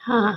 Huh.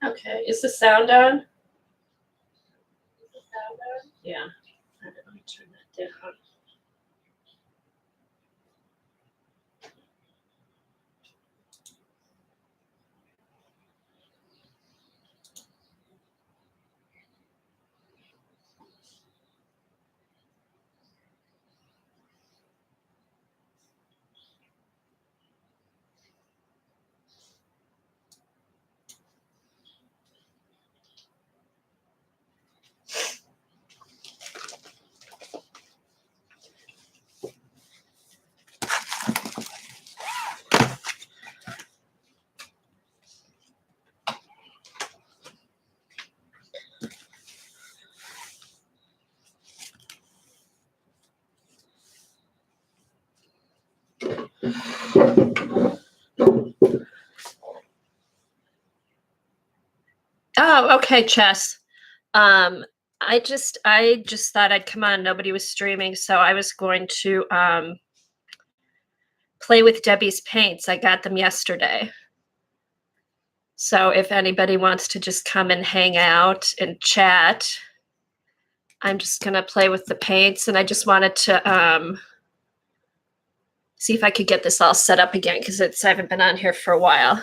Okay, is the sound on? Yeah. All right, let me turn that down. Oh, okay, Chess. I just thought I'd come on. Nobody was streaming, so I was going to play with Debbie's paints. I got them yesterday. So if anybody wants to just come and hang out and chat, I'm just gonna play with the paints, and I just wanted to see if I could get this all set up again because I haven't been on here for a while.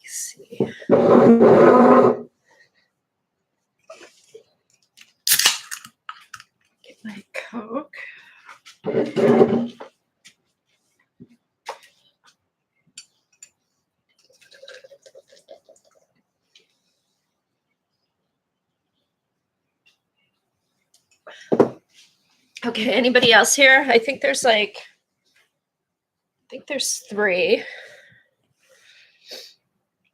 Let's see. Get my Coke. Okay, anybody else here? I think there's three,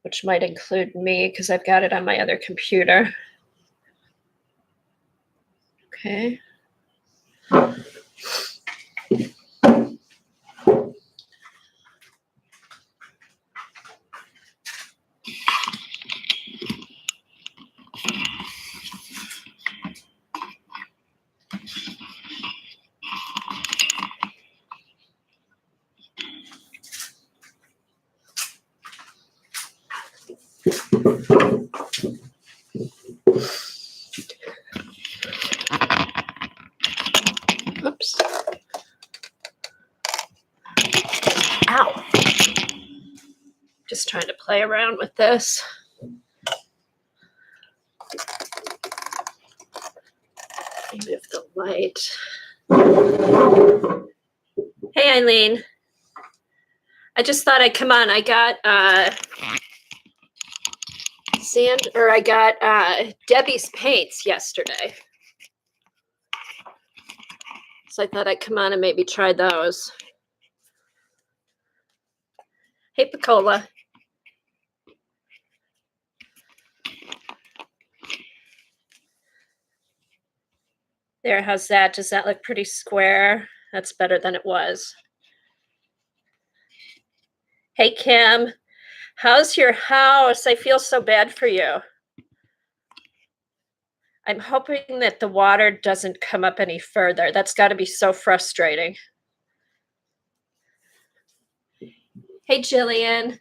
which might include me because I've got it on my other computer. Okay. Oops. Ow. Just trying to play around with this. Move the light. Hey, Eileen. I just thought I'd come on. I got Debbie's paints yesterday. So I thought I'd come on and maybe try those. Hey, Picola. There, how's that? Does that look pretty square? That's better than it was. Hey, Kim. How's your house? I feel so bad for you. I'm hoping that the water doesn't come up any further. That's got to be so frustrating. Hey, Jillian.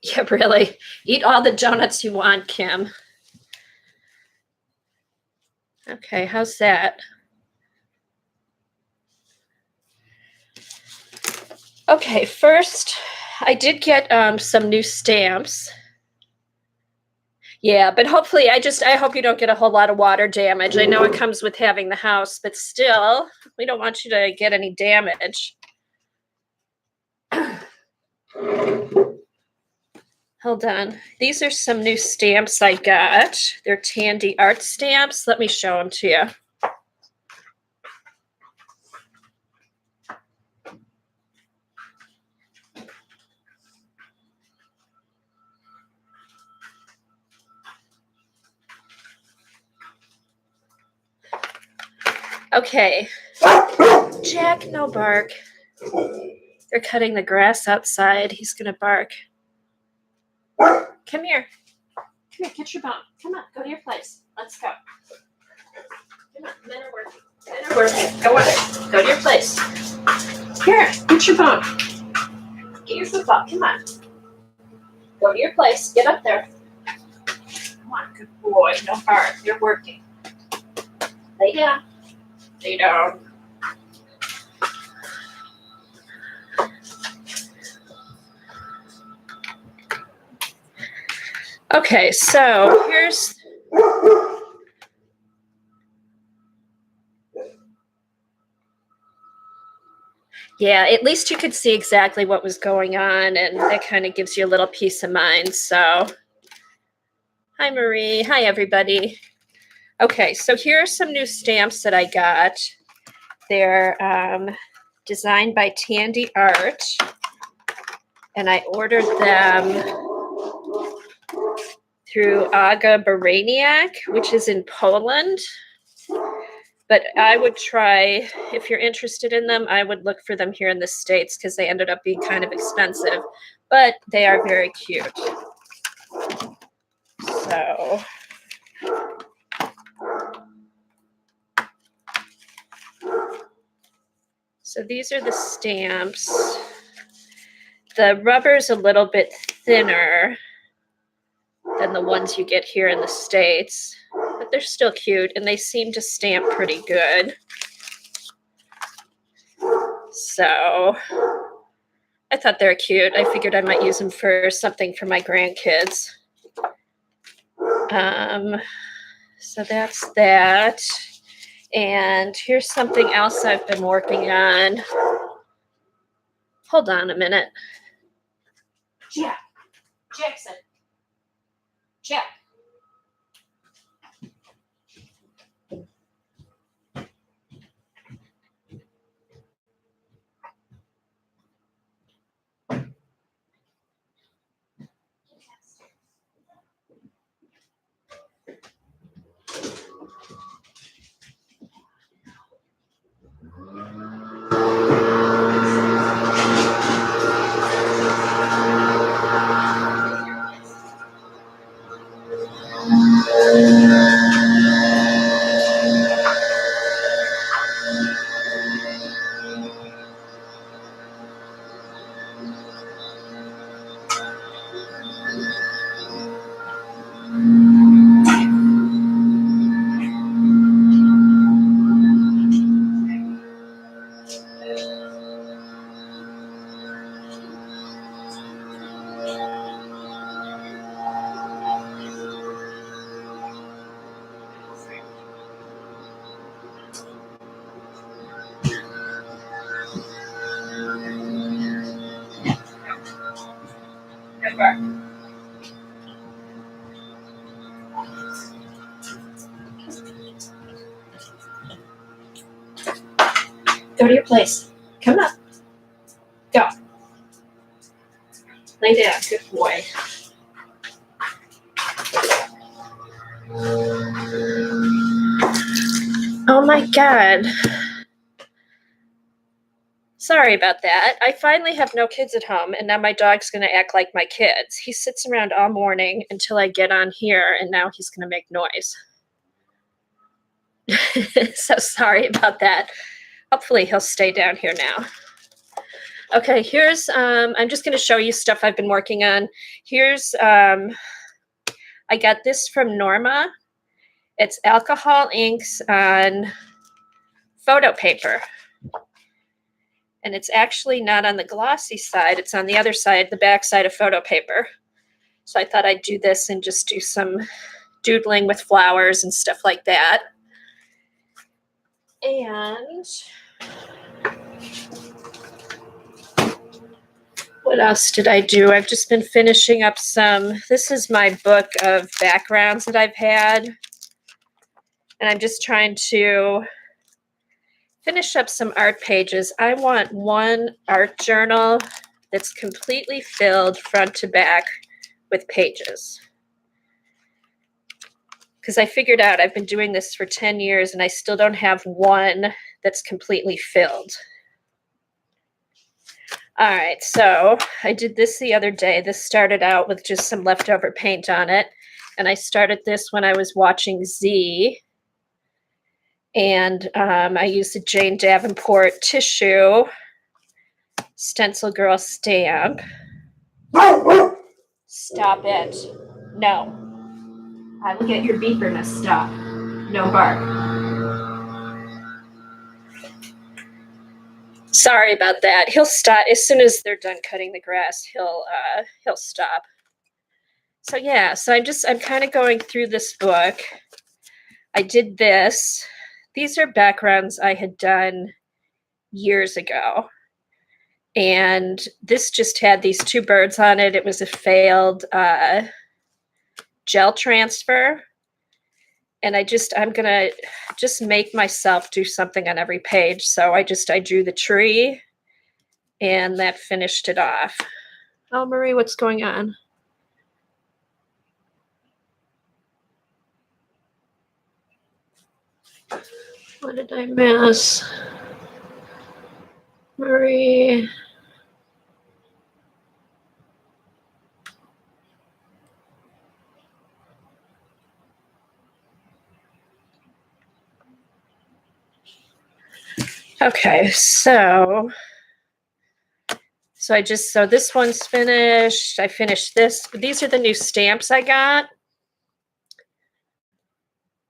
Yeah, really. Eat all the donuts you want, Kim. Okay, how's that? Okay, first, I did get some new stamps. Yeah, but hopefully, I hope you don't get a whole lot of water damage. I know it comes with having the house, but still, we don't want you to get any damage. Hold on. These are some new stamps I got. They're Tandy art stamps. Let me show them to you. Okay. Jack, no bark. They're cutting the grass outside. He's going to bark. Come here. Come here, get your bone. Come on, go to your place. Let's go. Come on, men are working. Men are working. Go on. Go to your place. Here, get your bone. Get your football. Come on. Go to your place. Get up there. Come on, good boy. No bark. You're working. Lay down. Lay down. Okay, so here's yeah, at least you could see exactly what was going on, and that kind of gives you a little peace of mind. So, hi, Marie. Hi, everybody. Okay, so here are some new stamps that I got. They're designed by Tandy Art, and I ordered them through Aga Baraniak, which is in Poland. But I would try, if you're interested in them, I would look for them here in the States because they ended up being kind of expensive, but they are very cute. So these are the stamps. The rubber's a little bit thinner than the ones you get here in the States, but they're still cute and they seem to stamp pretty good. So I thought they were cute. I figured I might use them for something for my grandkids. So that's that. And here's something else I've been working on. Hold on a minute. Jackson. Jack. Go to your place. Come up. Go. Lay down. Good boy. Oh my God. Sorry about that. I finally have no kids at home, and now my dog's going to act like my kids. He sits around all morning until I get on here, and now he's going to make noise. So sorry about that. Hopefully he'll stay down here now. Okay, here's, I'm just going to show you stuff I've been working on. Here's, I got this from Norma. It's alcohol inks on photo paper. And it's actually not on the glossy side. It's on the other side, the back side of photo paper. So I thought I'd do this and just do some doodling with flowers and stuff like that. And what else did I do? I've just been finishing up this is my book of backgrounds that I've had. And I'm just trying to finish up some art pages. I want one art journal that's completely filled front to back with pages. Because I figured out I've been doing this for 10 years and I still don't have one that's completely filled. All right, so I did this the other day. This started out with just some leftover paint on it. And I started this when I was watching Z. And I used a Jane Davenport tissue Stencil Girl stamp. Stop it. No. I will get your beeper to stop. No bark. Sorry about that. He'll stop as soon as they're done cutting the grass. He'll stop. So yeah, so I'm kind of going through this book. I did this. These are backgrounds I had done years ago. And this just had these two birds on it. It was a failed gel transfer. And I'm going to just make myself do something on every page. So I drew the tree and that finished it off. Oh, Marie, what's going on? What did I miss? Marie. Okay, so this one's finished. I finished this. These are the new stamps I got.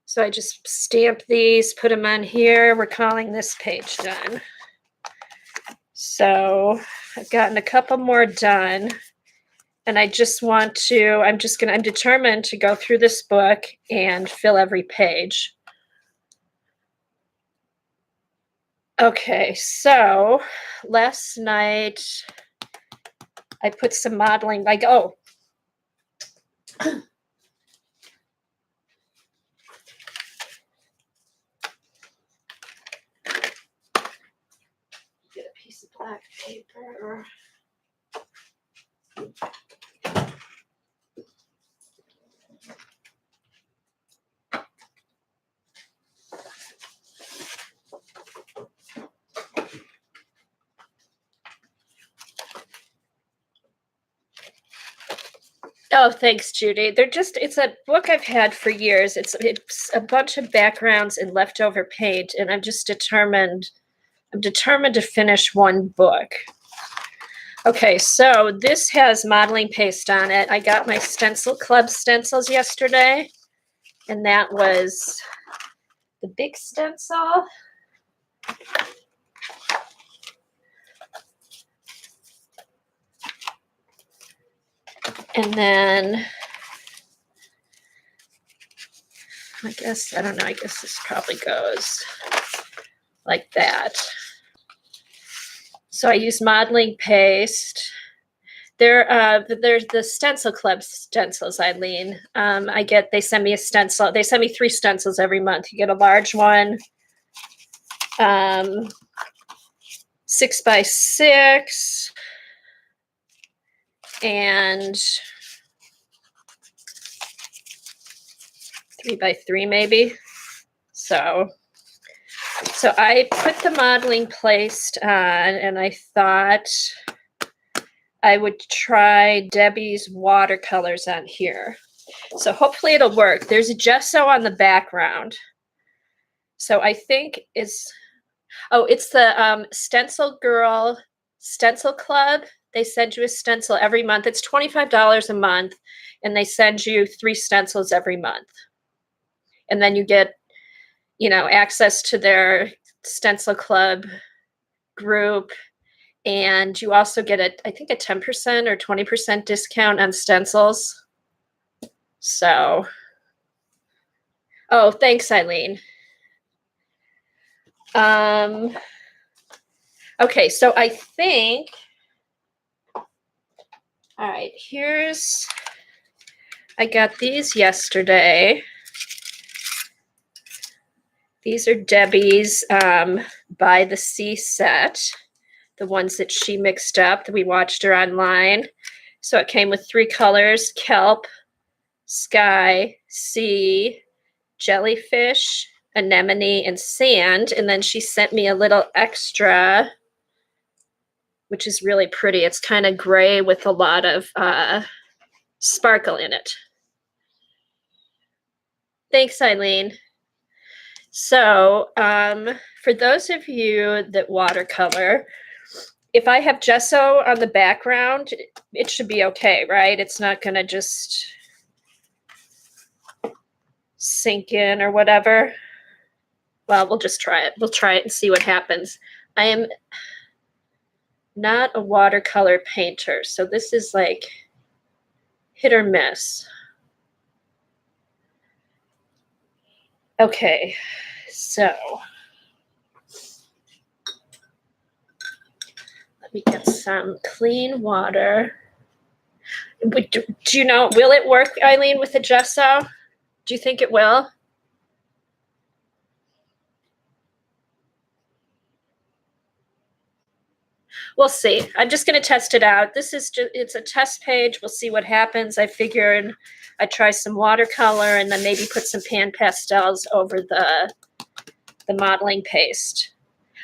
So I just stamped these, put them on here. We're calling this page done. So I've gotten a couple more done. And I just I'm determined to go through this book and fill every page. Okay, so last night I put some modeling, get a piece of black paper. Oh, thanks, Judy. It's a book I've had for years. It's a bunch of backgrounds and leftover paint, and I'm determined to finish one book. Okay, so this has modeling paste on it. I got my Stencil Club stencils yesterday, and that was the big stencil. And then I guess this probably goes like that. So I use modeling paste. There's the Stencil Club stencils, Eileen. They send me a stencil. They send me 3 stencils every month. You get a large one, 6x6, and 3x3 maybe. So So I put the modeling paste on, and I thought I would try Debbie's watercolors on here. So hopefully it'll work. There's a gesso on the background. So I think it's the Stencil Girl Stencil Club. They send you a stencil every month. It's $25 a month, and they send you 3 stencils every month. And then you get, access to their Stencil Club group, and you also get I think a 10% or 20% discount on stencils. So, oh, thanks, Eileen. Okay, so I think, all right, I got these yesterday. These are Debbie's By the Sea set, the ones that she mixed up that we watched her online. So it came with 3 colors: kelp, sky, sea, jellyfish, anemone, and sand. And then she sent me a little extra, which is really pretty. It's kind of gray with a lot of sparkle in it. Thanks, Eileen. So for those of you that watercolor, if I have gesso on the background, it should be okay, right? It's not going to just sink in or whatever. Well, we'll just try it. We'll try it and see what happens. I am not a watercolor painter, so this is like hit or miss. Okay, so let me get some clean water. Do you know, will it work, Eileen, with the gesso? Do you think it will? We'll see. I'm just going to test it out. It's a test page. We'll see what happens. I figured I'd try some watercolor and then maybe put some pan pastels over the modeling paste.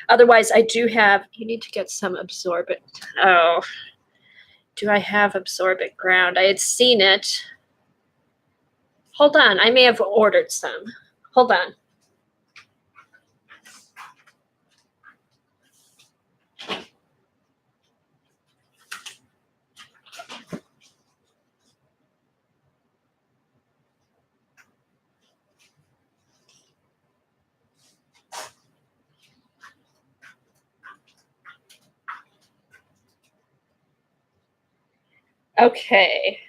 Otherwise, you need to get some absorbent. Oh, do I have absorbent ground? I had seen it. Hold on. I may have ordered some. Hold on. Okay,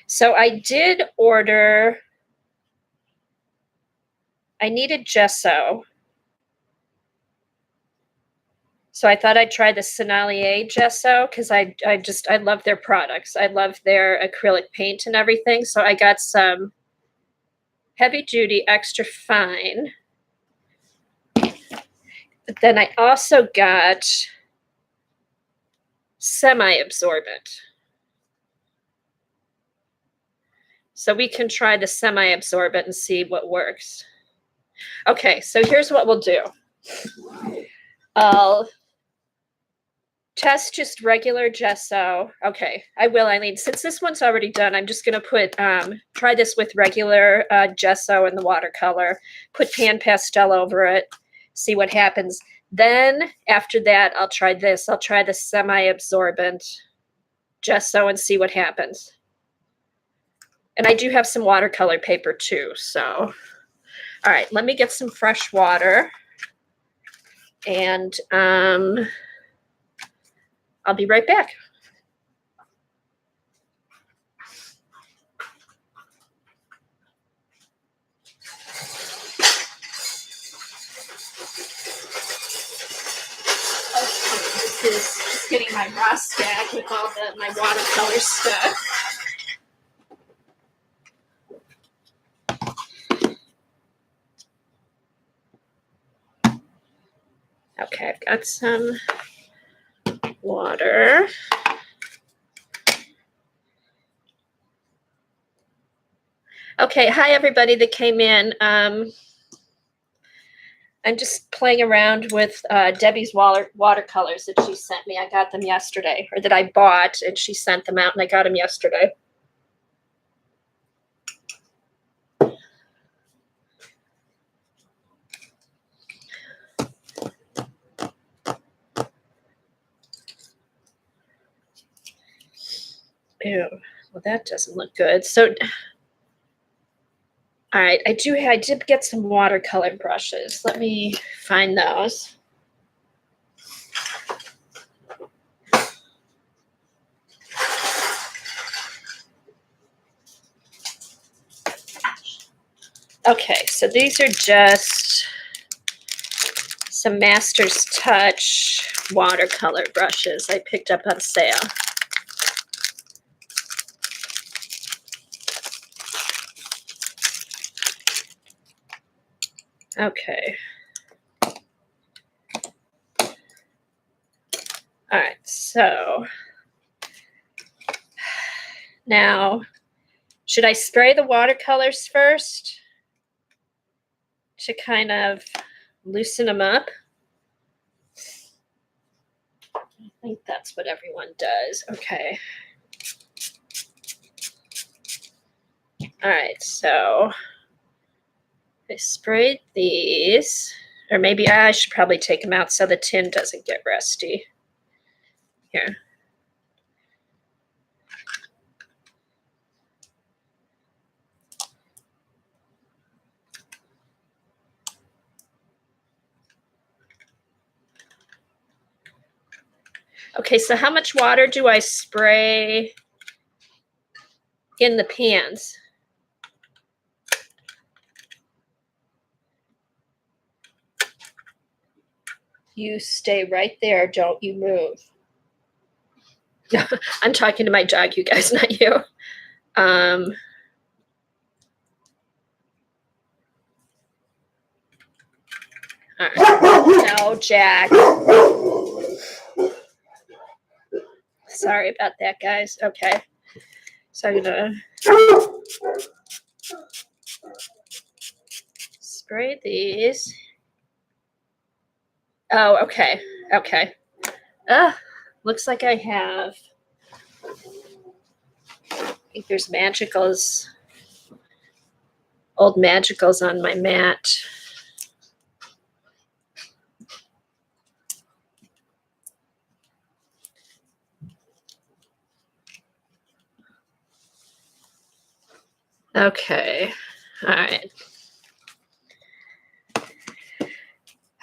so I did order, I needed gesso. So I thought I'd try the Sennelier gesso because I love their products. I love their acrylic paint and everything. So I got some heavy duty extra fine. But then I also got semi-absorbent. So we can try the semi-absorbent and see what works. Okay, so here's what we'll do. I'll test just regular gesso. Okay, I will, Eileen. Since this one's already done, I'm just going to try this with regular gesso and the watercolor, put pan pastel over it, see what happens. Then after that, I'll try this. I'll try the semi-absorbent gesso and see what happens. And I do have some watercolor paper too. So, all right, let me get some fresh water. And I'll be right back. This is just getting my raw stack with all my watercolor stuff. Okay, I've got some water. Okay, hi everybody that came in. I'm I'm just playing around with Debbie's watercolors that she sent me. I got them yesterday, or that I bought, and she sent them out, and I got them yesterday. Ew, well, that doesn't look good. So, all right, I did get some watercolor brushes. Let me find those. Okay, so these are just some Master's Touch watercolor brushes I picked up on sale. Okay. All right, so now, should I spray the watercolors first to kind of loosen them up? I think that's what everyone does. Okay. All right, so I sprayed these, or maybe I should probably take them out so the tin doesn't get rusty. Here. Okay, so how much water do I spray in the pans? You stay right there, don't you move. I'm talking to my dog, you guys, not you. All right. No, Jack. Sorry about that, guys. Okay. So I'm gonna spray these. Oh, okay. Okay. Looks like I have. I think there's magicals, old magicals on my mat. Okay. All right.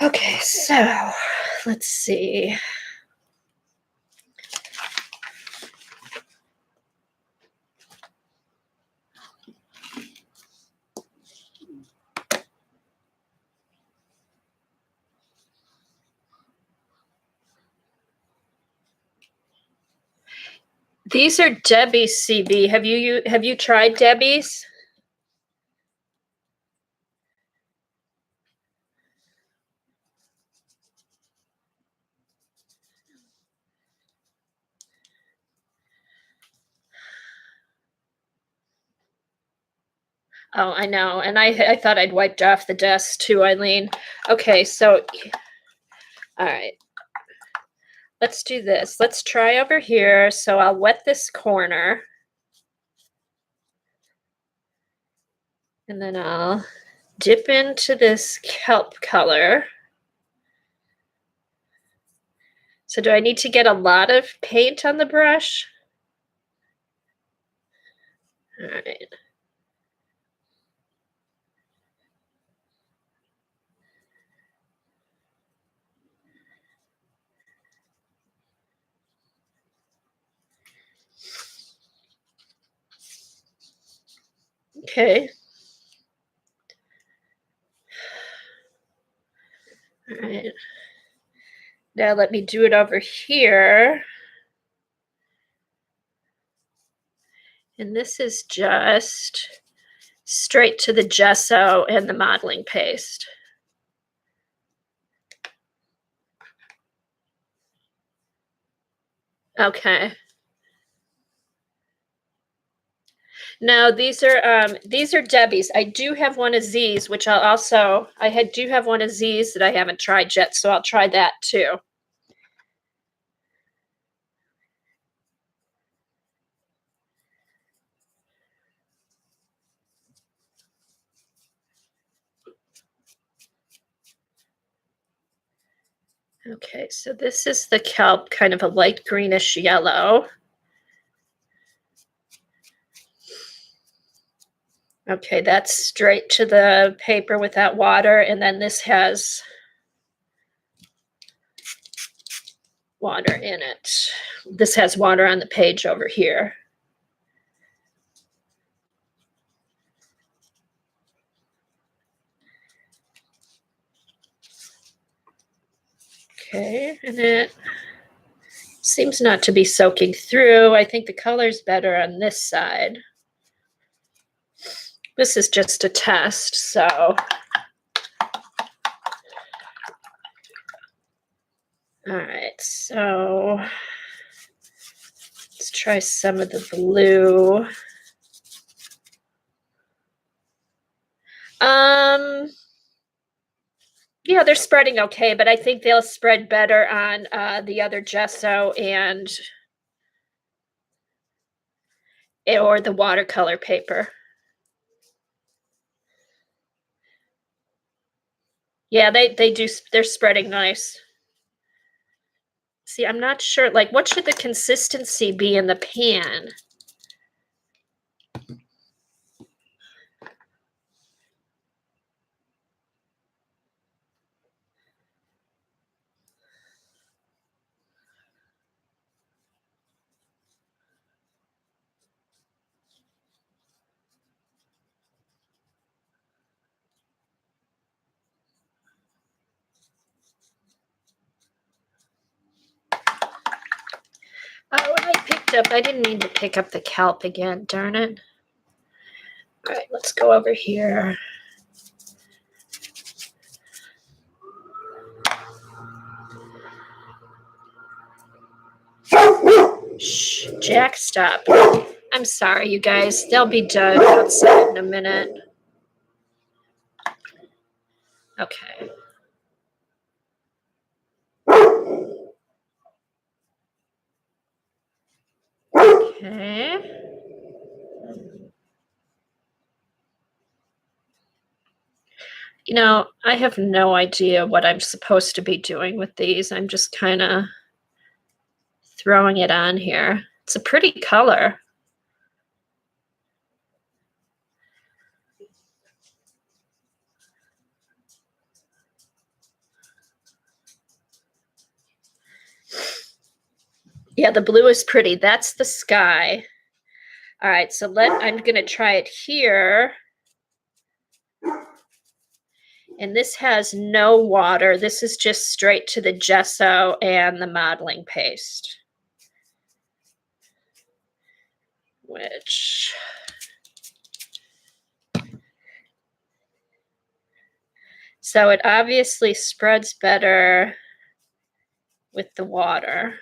Okay, so let's see. These are Debbie's CB. Have you tried Debbie's? Oh, I know. And I thought I'd wiped off the dust too, Eileen. Okay, so all right. Let's do this. Let's try over here. So I'll wet this corner. And then I'll dip into this kelp color. So do I need to get a lot of paint on the brush? All right. Okay. All right. Now let me do it over here. And this is just straight to the gesso and the modeling paste. Okay. No, these are Debbie's. I do have one of Z's, which do have one of Z's that I haven't tried yet, so I'll try that too. Okay, so this is the kelp, kind of a light greenish yellow. Okay, that's straight to the paper without water, and then this has water in it. This has water on the page over here. Okay, and it seems not to be soaking through. I think the color's better on this side. This is just a test, so. All right, so let's try some of the blue. Yeah, they're spreading okay, but I think they'll spread better on the other gesso or the watercolor paper. Yeah, they're spreading nice. See, I'm not sure, like, what should the consistency be in the pan? Oh, I didn't mean to pick up the kelp again, darn it. All right, let's go over here. Shh, Jack, stop. I'm sorry, you guys. They'll be done outside in a minute. Okay. Okay. You know, I have no idea what I'm supposed to be doing with these. I'm just kind of throwing it on here. It's a pretty color. Yeah, the blue is pretty. That's the sky. All right, so I'm going to try it here. And this has no water. This is just straight to the gesso and the modeling paste. Which, so it obviously spreads better with the water.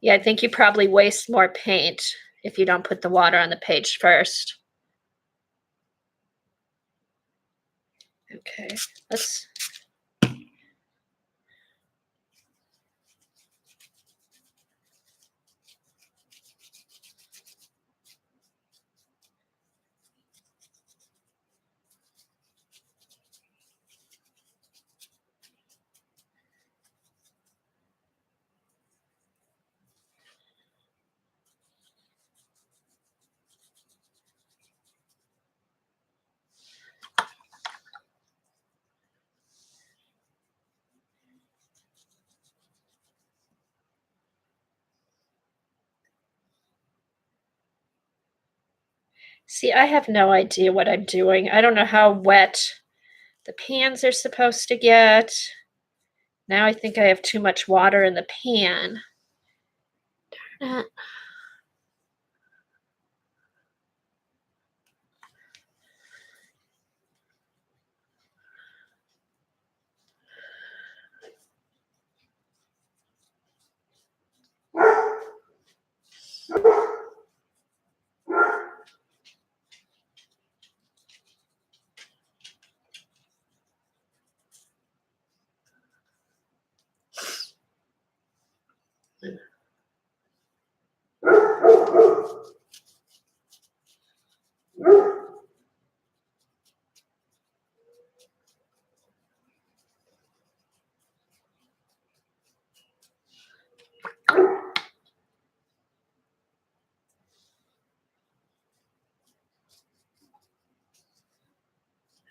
Yeah, I think you probably waste more paint if you don't put the water on the page first. Okay, let's. See, I have no idea what I'm doing. I don't know how wet the pans are supposed to get. Now I think I have too much water in the pan. Darn it.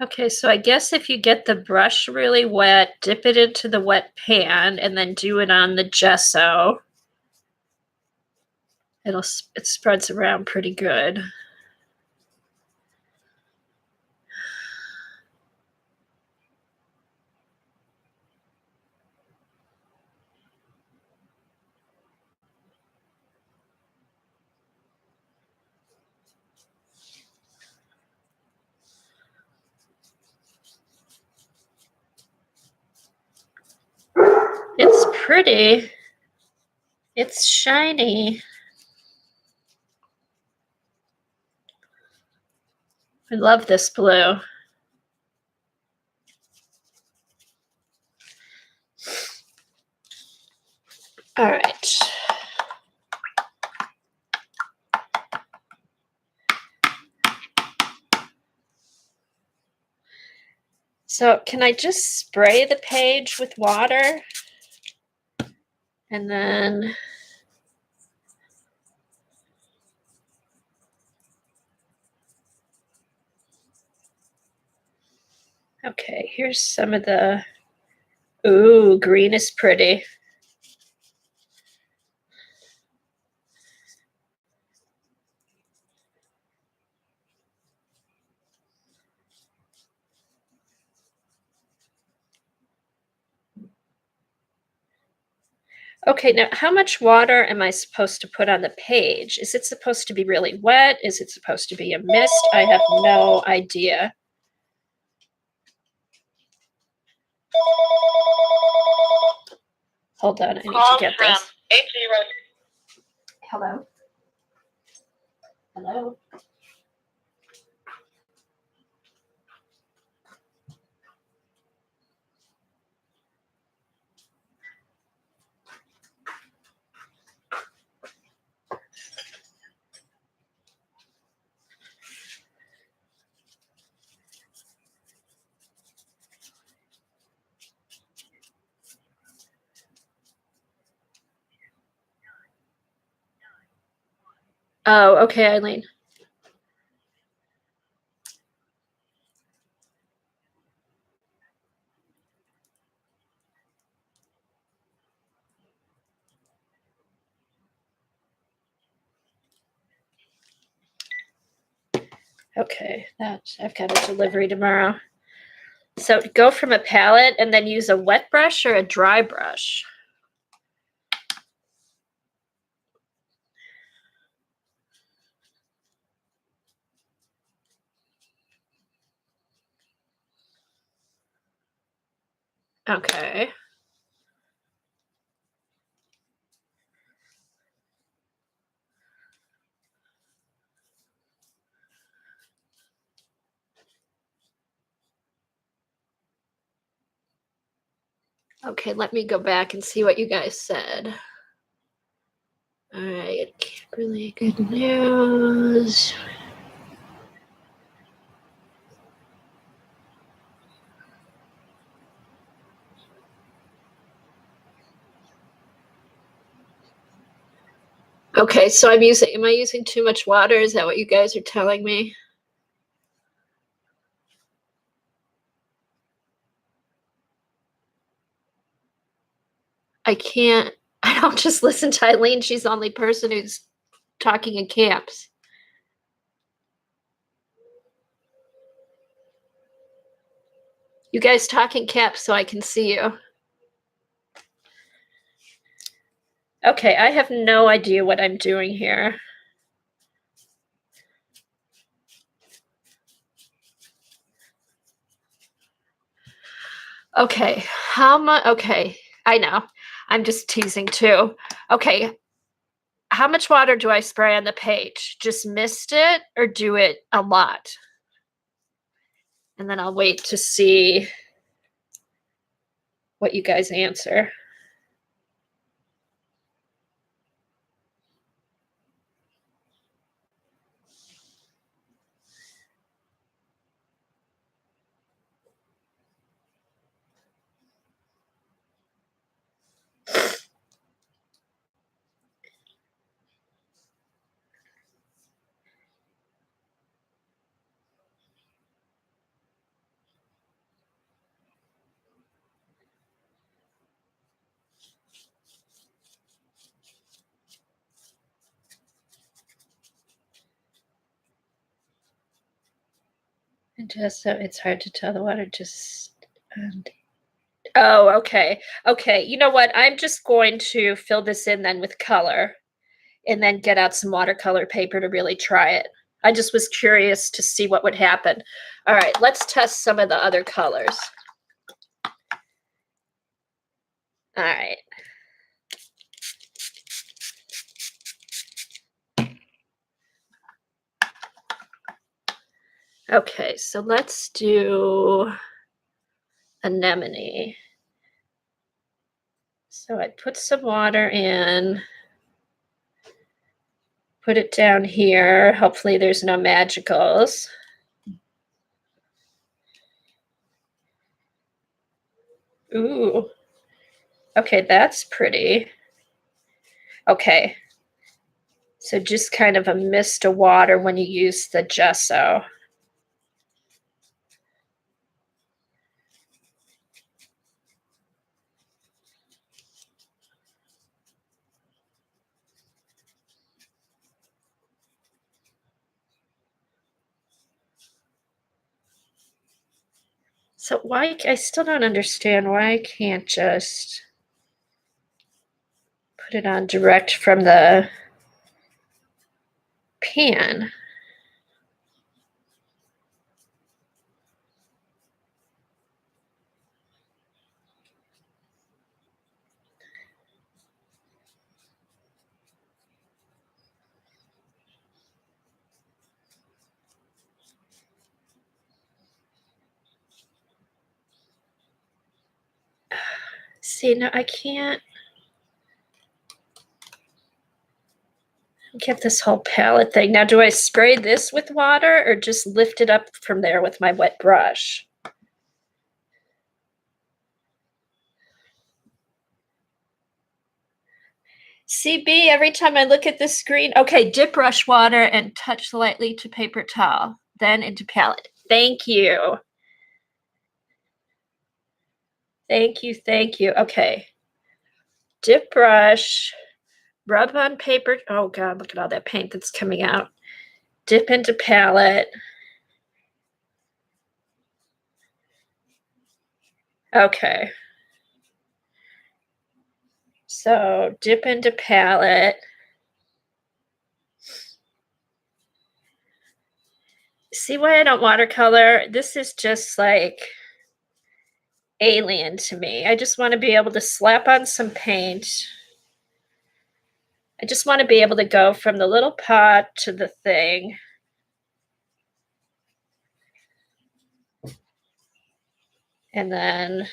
Okay, so I guess if you get the brush really wet, dip it into the wet pan and then do it on the gesso. It spreads around pretty good. It's pretty. It's shiny. I love this blue. All right. So can I just spray the page with water? And then okay, here's some of the, ooh, green is pretty. Okay, now how much water am I supposed to put on the page? Is it supposed to be really wet? Is it supposed to be a mist? I have no idea. Hold on, I need to get this. Hello? Hello? Oh, okay, Eileen. Okay, I've got a delivery tomorrow. So go from a palette and then use a wet brush or a dry brush. Okay. Okay, let me go back and see what you guys said. All right, really good news. Okay, so am I using too much water? Is that what you guys are telling me? I don't just listen to Eileen. She's the only person who's talking in caps. You guys talk in caps so I can see you. Okay, I have no idea what I'm doing here. Okay, how much? Okay, I know. I'm just teasing too. Okay, how much water do I spray on the page? Just mist it or do it a lot? And then I'll wait to see what you guys answer. Just so it's hard to tell the water just. Oh, okay. Okay. You know what? I'm just going to fill this in then with color and then get out some watercolor paper to really try it. I just was curious to see what would happen. All right, let's test some of the other colors. All right. Okay, so let's do anemone. So I put some water in, put it down here. Hopefully there's no magicals. Ooh. Okay, that's pretty. Okay. So just kind of a mist of water when you use the gesso. So why, I still don't understand why I can't just put it on direct from the pan. See, no, I can't get this whole palette thing. Now, do I spray this with water or just lift it up from there with my wet brush? CB, every time I look at the screen, okay, dip brush water and touch lightly to paper towel, then into palette. Thank you. Thank you, thank you. Okay. Dip brush, rub on paper. Oh God, look at all that paint that's coming out. Dip into palette. Okay. So dip into palette. See why I don't watercolor? This is just like alien to me. I just want to be able to slap on some paint. I just want to be able to go from the little pot to the thing. And then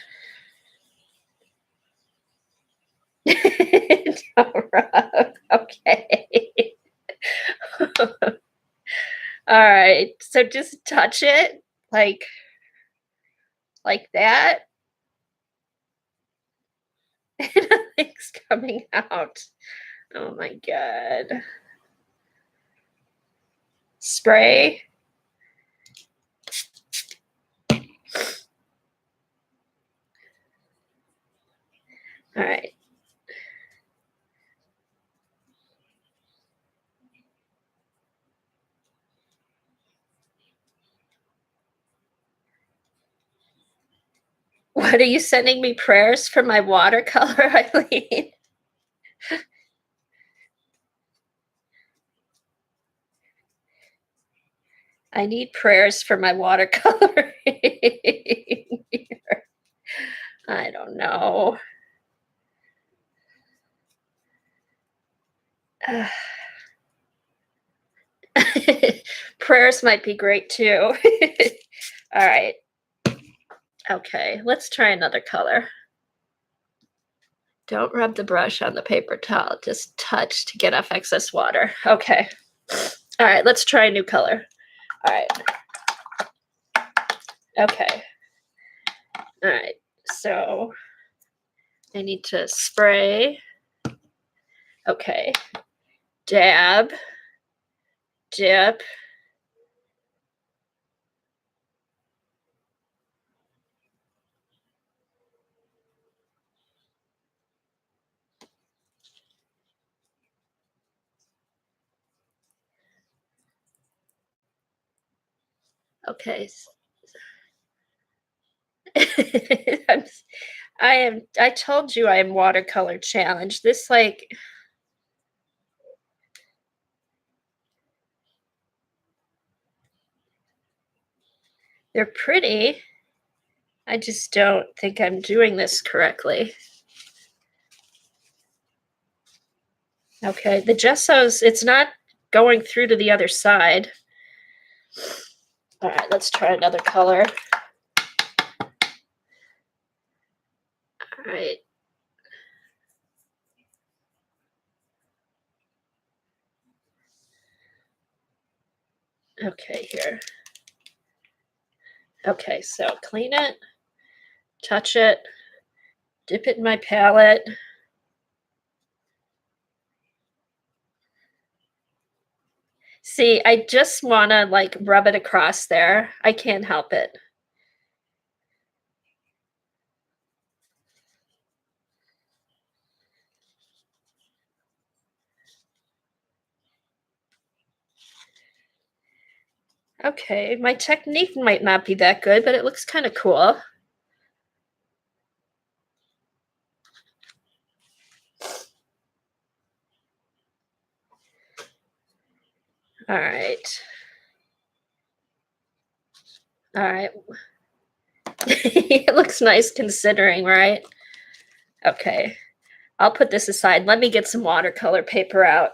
okay. All right. So just touch it like that. And nothing's coming out. Oh my God. Spray. All right. What are you sending me prayers for my watercolor, Eileen? I need prayers for my watercolor. I don't know. Prayers might be great too. All right. Okay, let's try another color. Don't rub the brush on the paper towel, just touch to get off excess water. Okay. All right, let's try a new color. All right. Okay. All right. So I need to spray. Okay. Dab. Dip. Okay. I'm, I told you I am watercolor challenged. This like they're pretty. I just don't think I'm doing this correctly. Okay, the gesso's, it's not going through to the other side. All right, let's try another color. All right. Okay, here. Okay, so clean it, touch it, dip it in my palette. See, I just want to like rub it across there. I can't help it. Okay, my technique might not be that good, but it looks kind of cool. All right. All right. It looks nice considering, right? Okay. I'll put this aside. Let me get some watercolor paper out.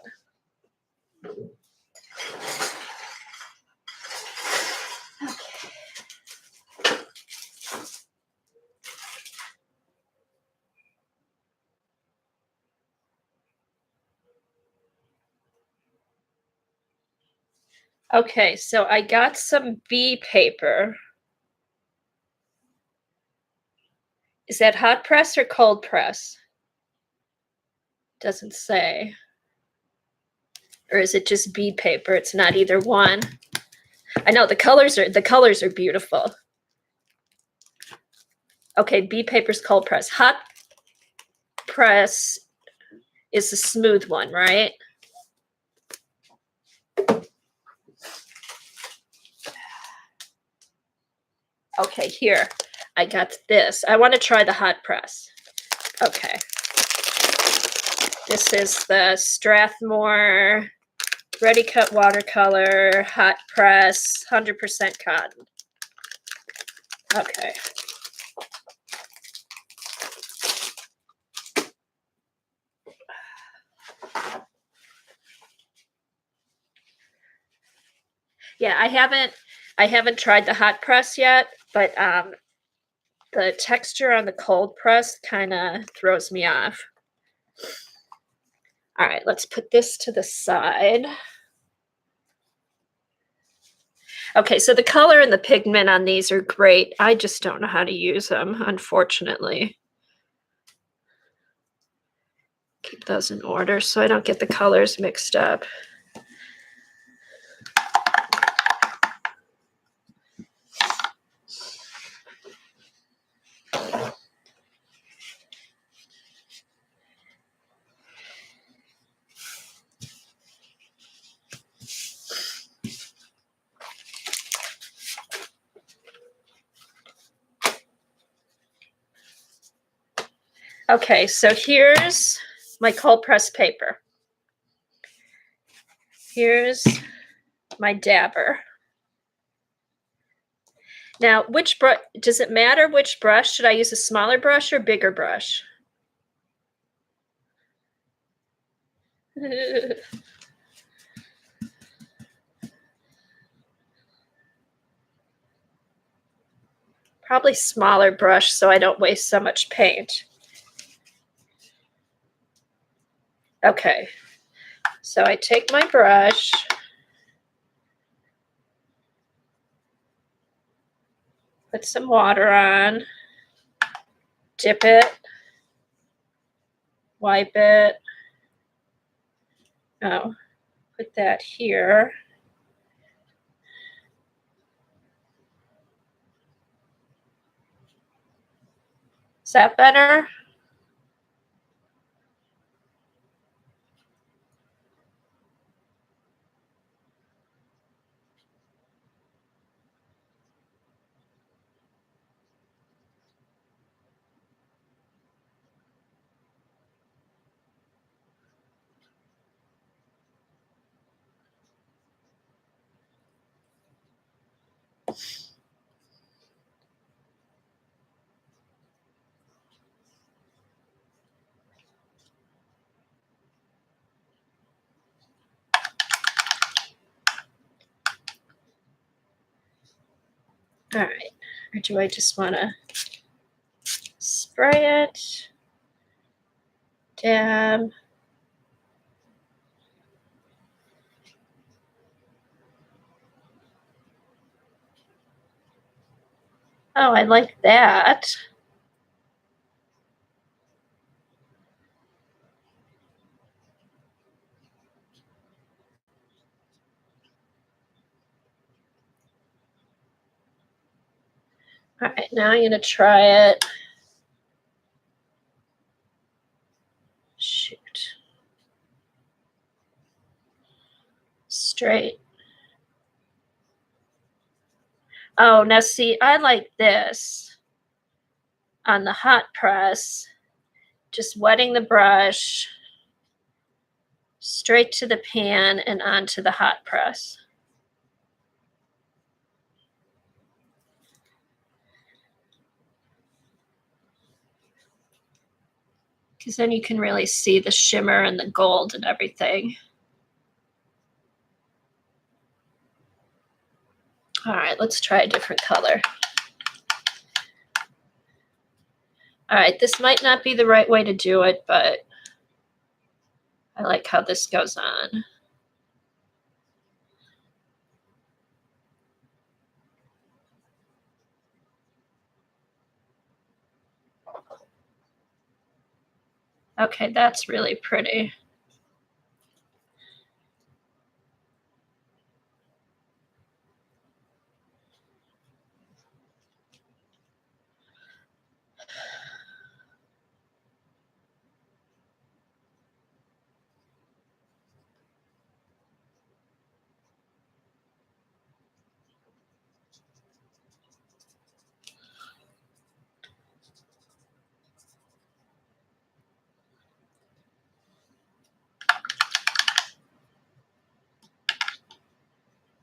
Okay, so I got some B paper. Is that hot press or cold press? Doesn't say. Or is it just B paper? It's not either one. I know the colors are beautiful. Okay, B paper's cold press. Hot press is the smooth one, right? Okay, here. I got this. I want to try the hot press. Okay. This is the Strathmore Ready Cut Watercolor Hot Press 100% cotton. Okay. Yeah, I haven't tried the hot press yet, but the texture on the cold press kind of throws me off. All right, let's put this to the side. Okay, so the color and the pigment on these are great. I just don't know how to use them, unfortunately. Keep those in order so I don't get the colors mixed up. Okay, so here's my cold press paper. Here's my dabber. Now, which brush, does it matter which brush? Should I use a smaller brush or bigger brush? Probably smaller brush so I don't waste so much paint. Okay, so I take my brush, put some water on, dip it, wipe it. Oh, put that here. Is that better? All right. Or do I just want to spray it? Dab. Oh, I like that. All right, now I'm going to try it. Shoot. Straight. Oh, now see, I like this on the hot press. Just wetting the brush straight to the pan and onto the hot press. Because then you can really see the shimmer and the gold and everything. All right, let's try a different color. All right, this might not be the right way to do it, but I like how this goes on. Okay, that's really pretty.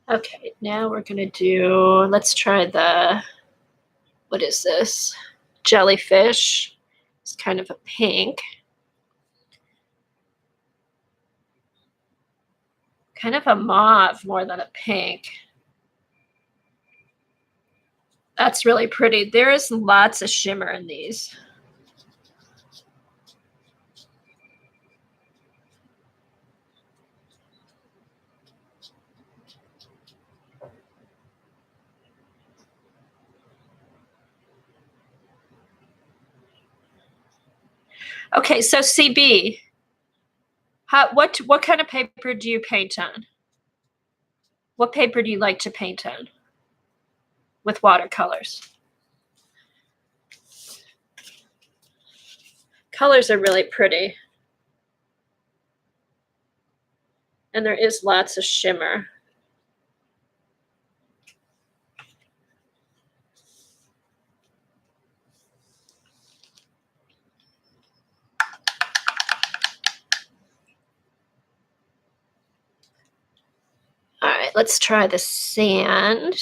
Okay, now we're gonna do, let's try the, what is this? Jellyfish. It's kind of a pink. Kind of a mauve more than a pink. That's really pretty. There is lots of shimmer in these. Okay, so CB, what kind of paper do you paint on? What paper do you like to paint on with watercolors? Colors are really pretty. And there is lots of shimmer. All right, let's try the sand.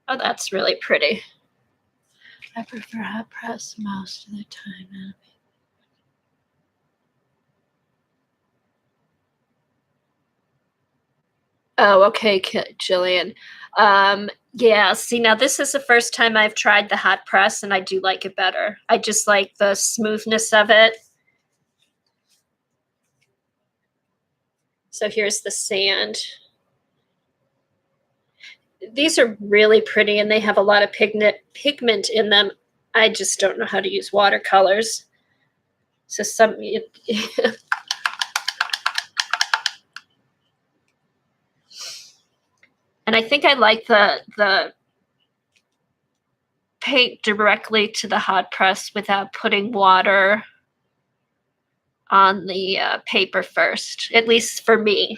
Oh, that's really pretty. I prefer hot press most of the time. Oh, okay, Jillian. Yeah, see, now this is the first time I've tried the hot press, and I do like it better. I just like the smoothness of it. So here's the sand. These are really pretty, and they have a lot of pigment in them. I just don't know how to use watercolors. So some and I think I like the paint directly to the hot press without putting water on the paper first, at least for me.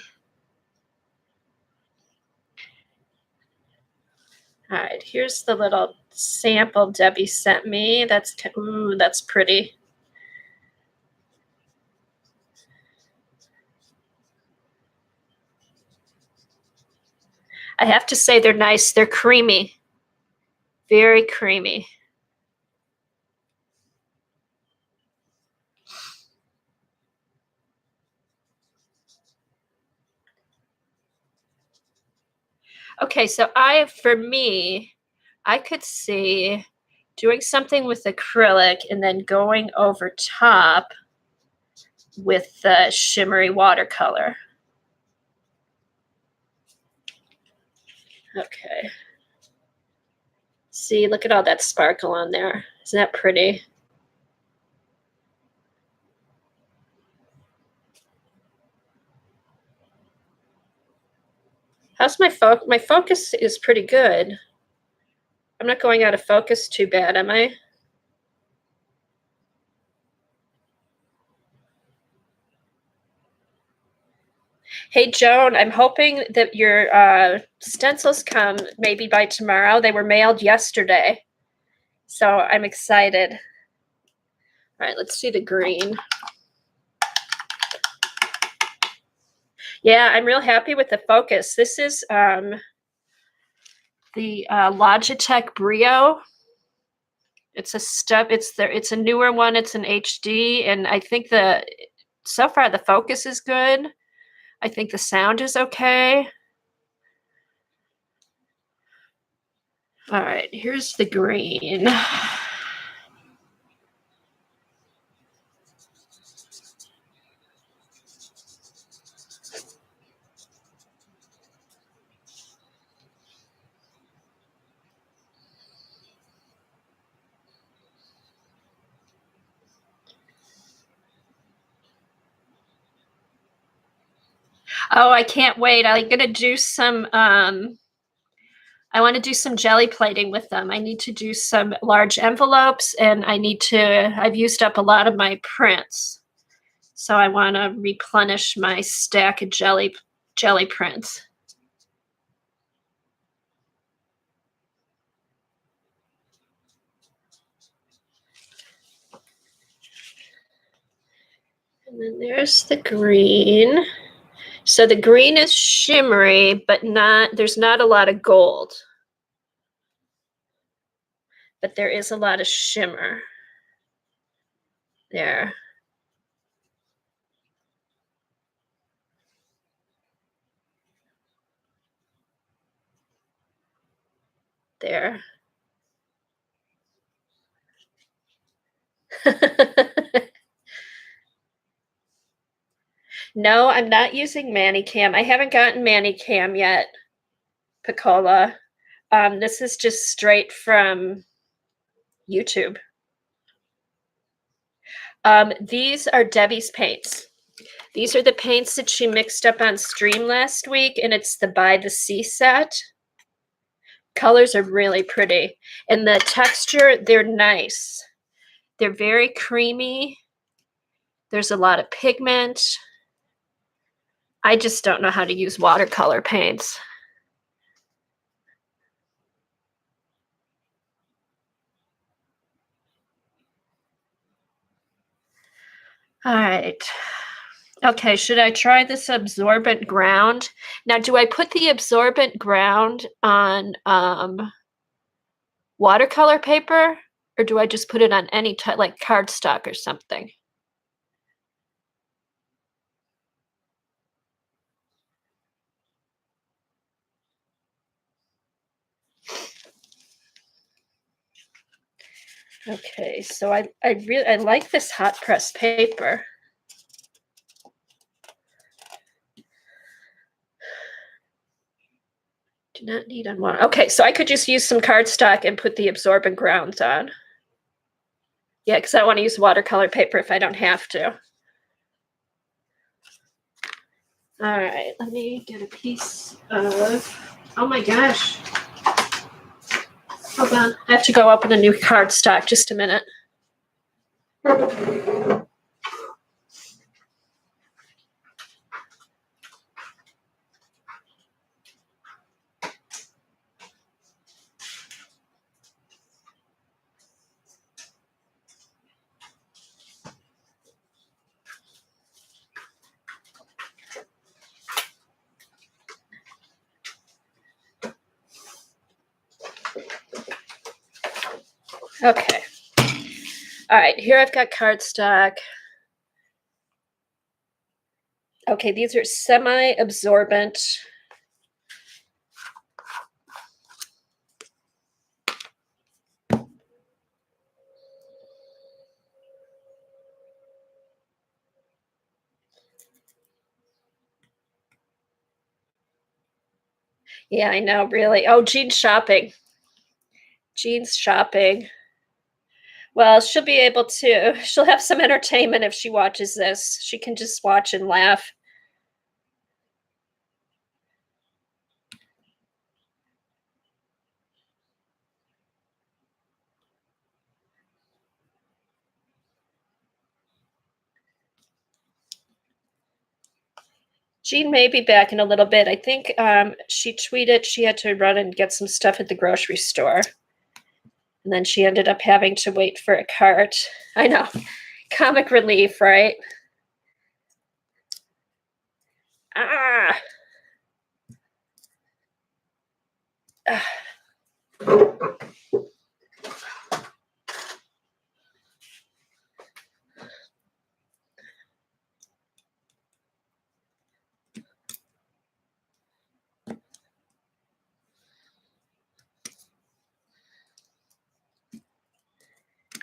All right, here's the little sample Debbie sent me. Ooh, that's pretty. I have to say they're nice. They're creamy. Very creamy. Okay, so for me, I could see doing something with acrylic and then going over top with the shimmery watercolor. Okay. See, look at all that sparkle on there. Isn't that pretty? How's my focus? My focus is pretty good. I'm not going out of focus too bad, am I? Hey, Joan, I'm hoping that your stencils come maybe by tomorrow. They were mailed yesterday. So I'm excited. All right, let's see the green. Yeah, I'm real happy with the focus. This is the Logitech Brio. It's a newer one. It's an HD, and I think so far the focus is good. I think the sound is okay. All right, here's the green. Oh, I can't wait. I'm gonna do some I want to do some jelly plating with them. I need to do some large envelopes and I've used up a lot of my prints. So I want to replenish my stack of jelly prints. And then there's the green. So the green is shimmery, but there's not a lot of gold. But there is a lot of shimmer there. There. No, I'm not using Manicam. I haven't gotten Manicam yet, Picola. This is just straight from YouTube. These are Debbie's paints. These are the paints that she mixed up on stream last week, and it's the By the Sea set. Colors are really pretty. And the texture, they're nice. They're very creamy. There's a lot of pigment. I just don't know how to use watercolor paints. All right. Okay, should I try this absorbent ground? Now, do I put the absorbent ground on watercolor paper, or do I just put it on any type, like cardstock or something? Okay, so I like this hot press paper. Do not need on water. Okay, so I could just use some cardstock and put the absorbent grounds on. Yeah, because I don't want to use watercolor paper if I don't have to. All right, let me get a piece of, oh my gosh. Hold on, I have to go open a new cardstock, just a minute. Okay. All right, here I've got cardstock. Okay, these are semi-absorbent. Yeah, I know, really. Oh, Jean's shopping. Jean's shopping. Well, she'll be able to. She'll have some entertainment if she watches this. She can just watch and laugh. Jean may be back in a little bit. I think she tweeted she had to run and get some stuff at the grocery store. And then she ended up having to wait for a cart. I know. Comic relief, right? Ah.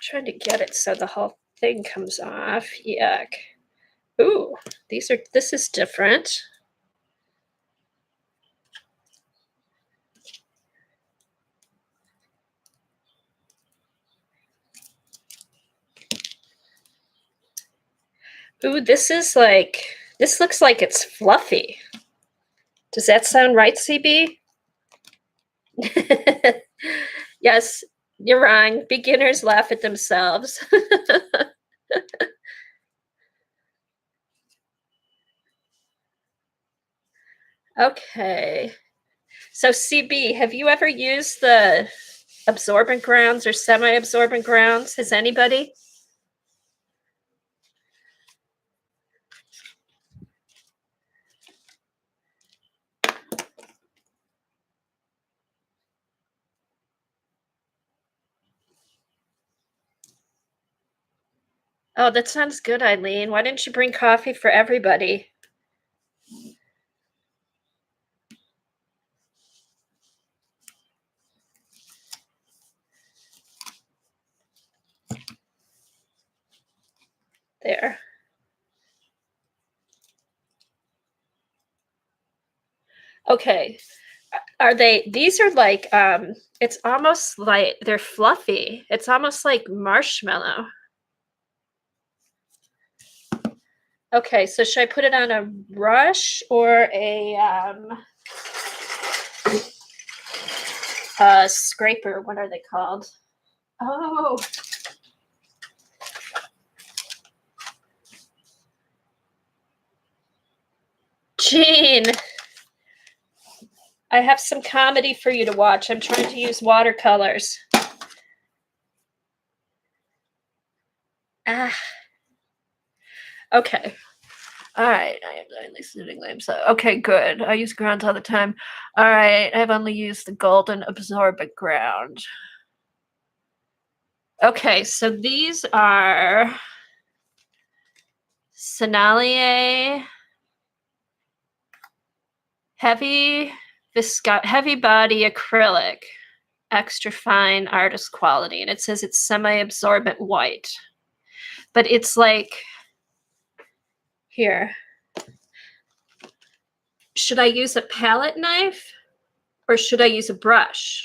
Trying to get it so the whole thing comes off. Yuck. Ooh, this is different. Ooh, this looks like it's fluffy. Does that sound right, CB? Yes, you're wrong. Beginners laugh at themselves. Okay. So CB, have you ever used the absorbent grounds or semi-absorbent grounds? Has anybody? Oh, that sounds good, Eileen. Why didn't you bring coffee for everybody? There. Okay. These are like, it's almost like they're fluffy. It's almost like marshmallow. Okay, so should I put it on a brush or a scraper? What are they called? Oh, Jean, I have some comedy for you to watch. I'm trying to use watercolors. Ah, okay. All right, I am only sitting lame. So okay, good. I use grounds all the time. All right, I've only used the golden absorbent ground. Okay, so these are Sennelier heavy heavy body acrylic, extra fine artist quality, and it says it's semi-absorbent white. But it's like here. Should I use a palette knife or should I use a brush?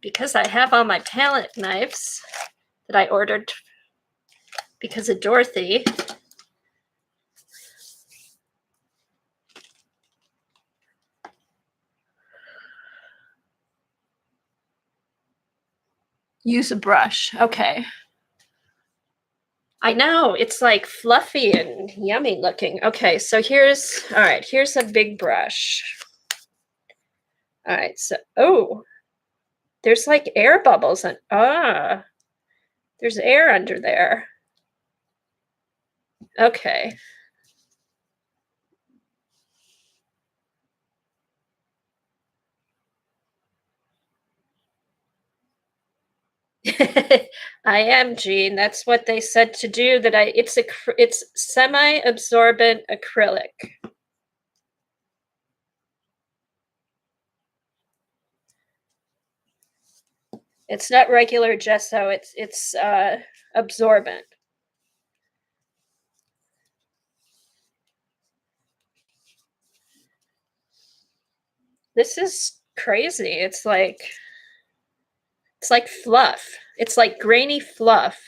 Because I have all my palette knives that I ordered because of Dorothy. Use a brush. Okay. I know, it's like fluffy and yummy looking. Okay, so here's a big brush. All right, so there's like air bubbles and there's air under there. Okay. I am, Jean. That's what they said to do. It's semi-absorbent acrylic. It's not regular gesso. It's absorbent. This is crazy. It's like fluff. It's like grainy fluff.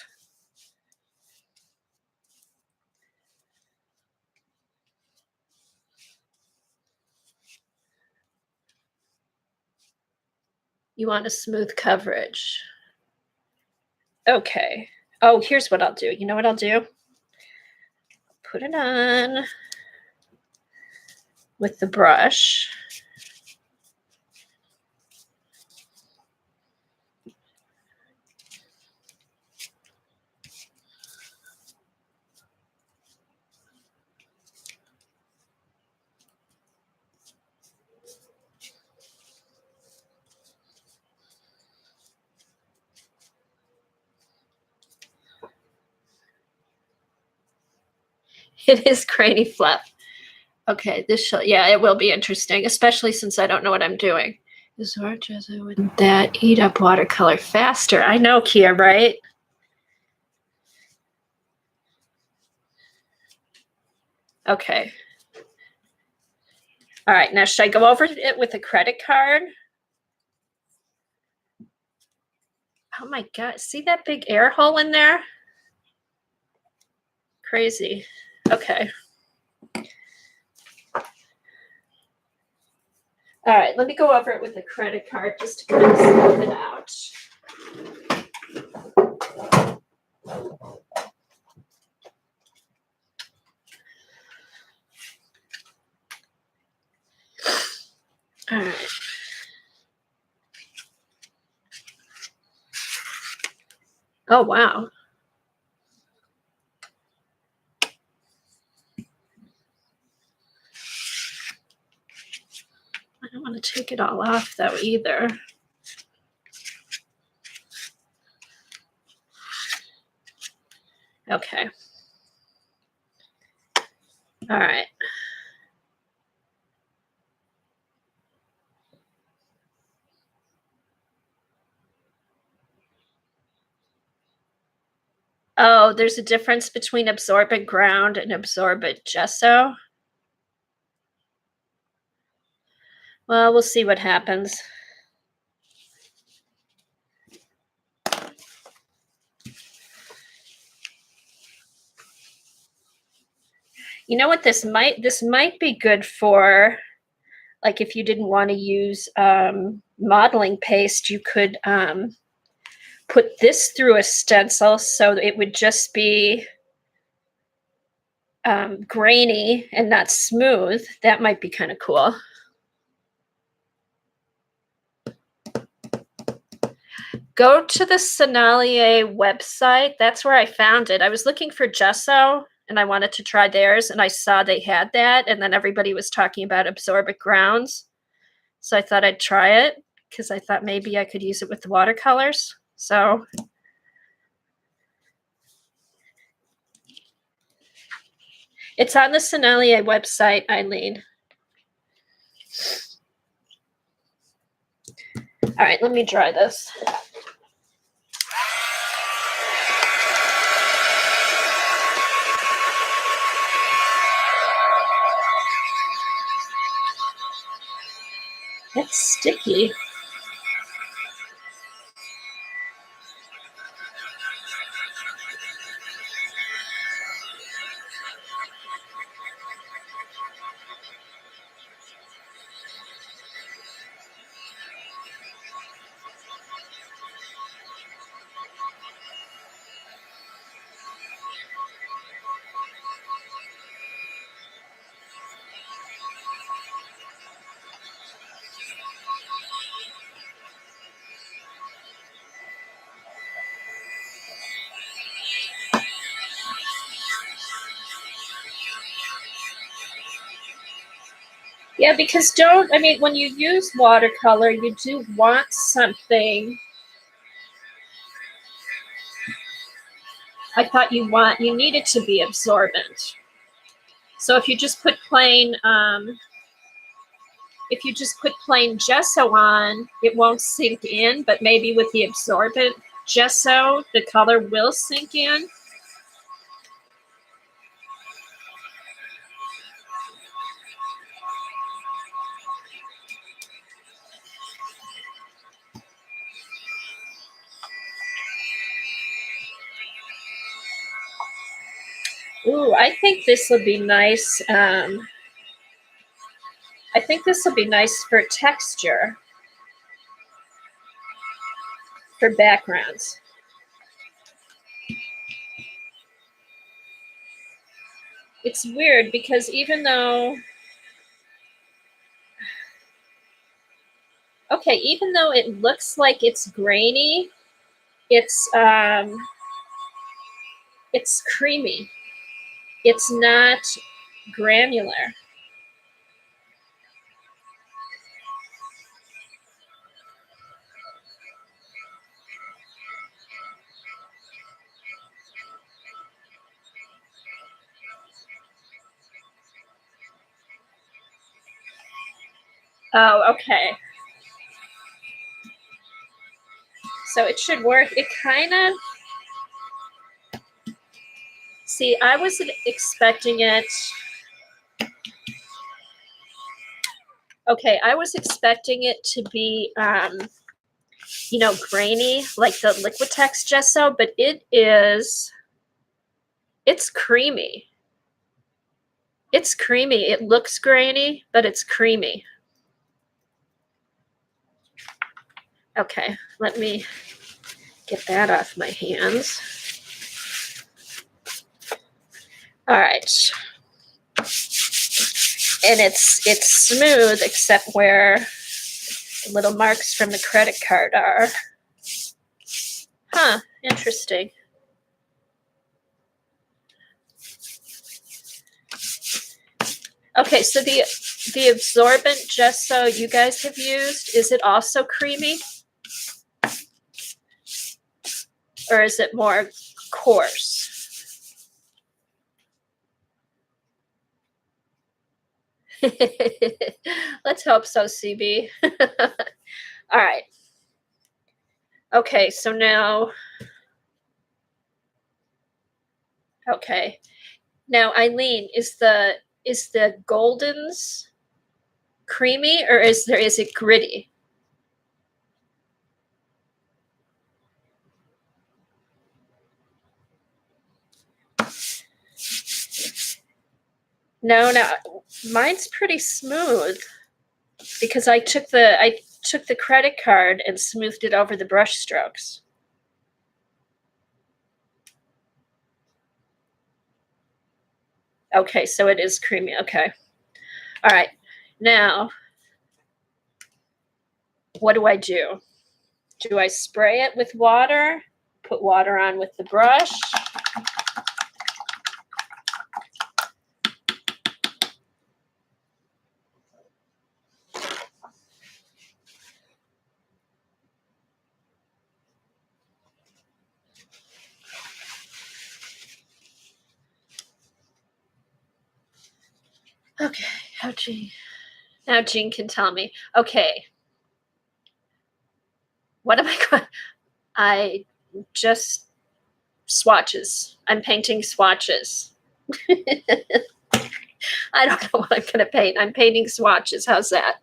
You want a smooth coverage. Okay. Oh, here's what I'll do. You know what I'll do? Put it on with the brush. It is grainy fluff. Okay, yeah, it will be interesting, especially since I don't know what I'm doing. Wouldn't that eat up watercolor faster? I know, Kia, right? Okay. All right, now should I go over it with a credit card? Oh my God, see that big air hole in there? Crazy. Okay. All right, let me go over it with a credit card just to kind of smooth it out. All right. Oh, wow. I don't want to take it all off, though, either. Okay. All right. Oh, there's a difference between absorbent ground and absorbent gesso. Well, we'll see what happens. You know what this might be good for, like if you didn't want to use modeling paste, you could put this through a stencil so it would just be grainy and not smooth. That might be kind of cool. Go to the Sennelier website. That's where I found it. I was looking for gesso and I wanted to try theirs, and I saw they had that, and then everybody was talking about absorbent grounds. So I thought I'd try it because I thought maybe I could use it with the watercolors. So it's on the Sennelier website, Eileen. All right, let me dry this. It's sticky. Yeah, because when you use watercolor, you do want something I thought you needed to be absorbent. So if you just put plain gesso on, it won't sink in, but maybe with the absorbent gesso, the color will sink in. Ooh, I think this will be nice. I think this will be nice for texture, for backgrounds. It's weird because even though it looks like it's grainy, it's creamy. It's not granular. Oh, okay. So it should work. It kind of, see, I was expecting it. Okay, I was expecting it to be, grainy like the Liquitex gesso, but it's creamy. It's creamy. It looks grainy, but it's creamy. Okay, let me get that off my hands. All right. And it's smooth except where the little marks from the credit card are. Huh, interesting. Okay, so the absorbent gesso you guys have used, is it also creamy? Or is it more coarse? Let's hope so, CB. All right. Okay, so now, okay. Now, Eileen, is the Golden's creamy or is it gritty? No, mine's pretty smooth because I took the credit card and smoothed it over the brush strokes. Okay, so it is creamy. Okay. All right. Now, what do I do? Do I spray it with water? Put water on with the brush? Okay, now Jean can tell me. Okay, what am I going? I just swatches. I'm painting swatches. I don't know what I'm going to paint. I'm painting swatches. How's that?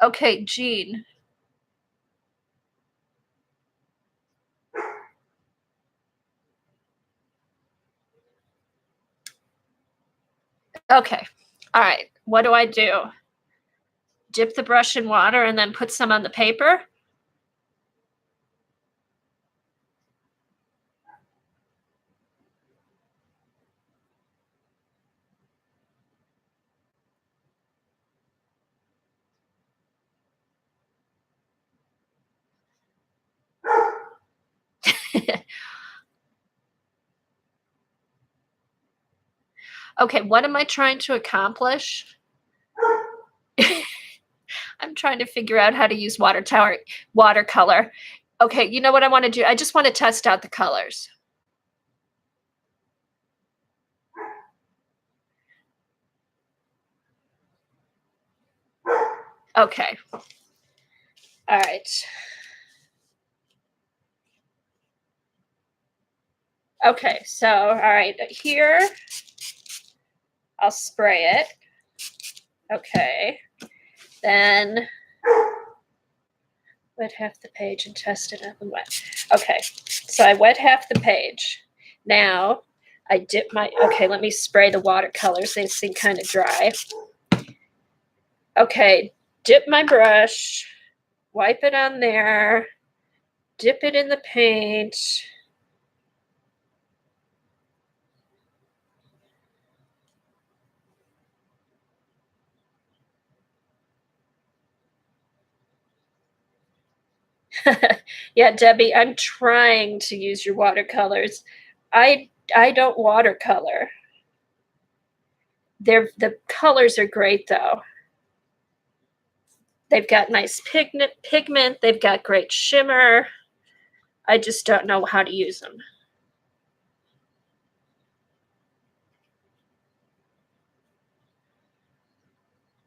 Okay, Jean. Okay. All right. What do I do? Dip the brush in water and then put some on the paper? Okay, what am I trying to accomplish? I'm trying to figure out how to use watercolor. Okay, you know what I want to do? I just want to test out the colors. Okay. All right. Okay, so all right, here I'll spray it. Okay. Then wet half the page and test it up and wet. Okay, so I wet half the page. Now I dip my, okay, let me spray the watercolors. They seem kind of dry. Okay, dip my brush, wipe it on there, dip it in the paint. Yeah, Debbie, I'm trying to use your watercolors. I don't watercolor. The colors are great though. They've got nice pigment, they've got great shimmer. I just don't know how to use them.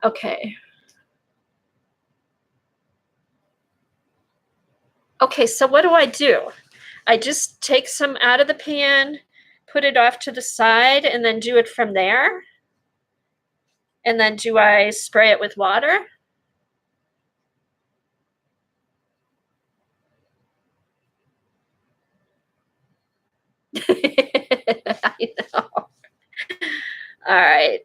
Okay. Okay, so what do? I just take some out of the pan, put it off to the side, and then do it from there? And then do I spray it with water? I know. All right.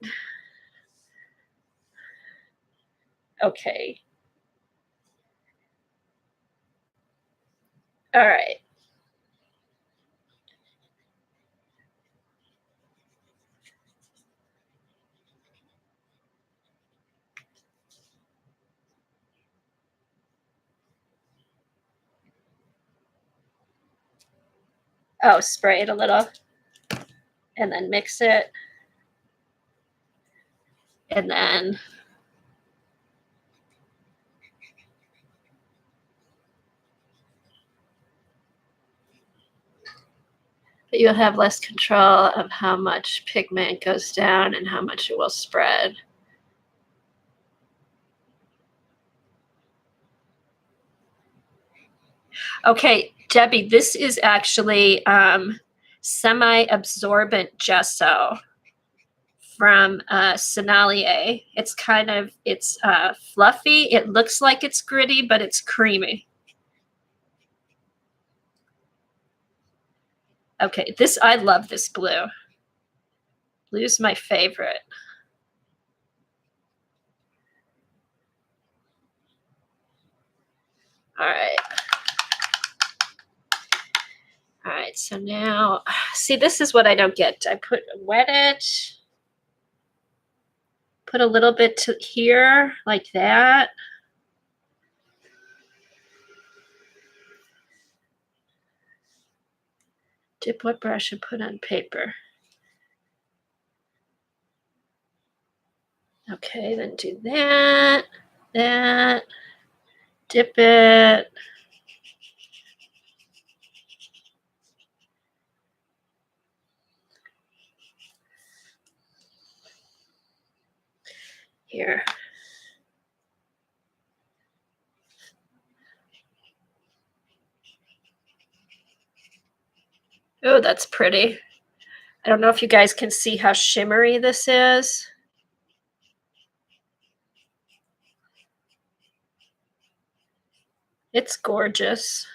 Okay. All right. Oh, spray it a little and then mix it. And then you'll have less control of how much pigment goes down and how much it will spread. Okay, Debbie, this is actually semi-absorbent gesso from Sennelier. It's fluffy. It looks like it's gritty, but it's creamy. Okay, I love this blue. Blue's my favorite. All right. All right, so now, see, this is what I don't get. I wet it, put a little bit to here, like that. Dip what brush and put on paper. Okay, then do that, dip it. Here. Oh, that's pretty. I don't know if you guys can see how shimmery this is. It's gorgeous.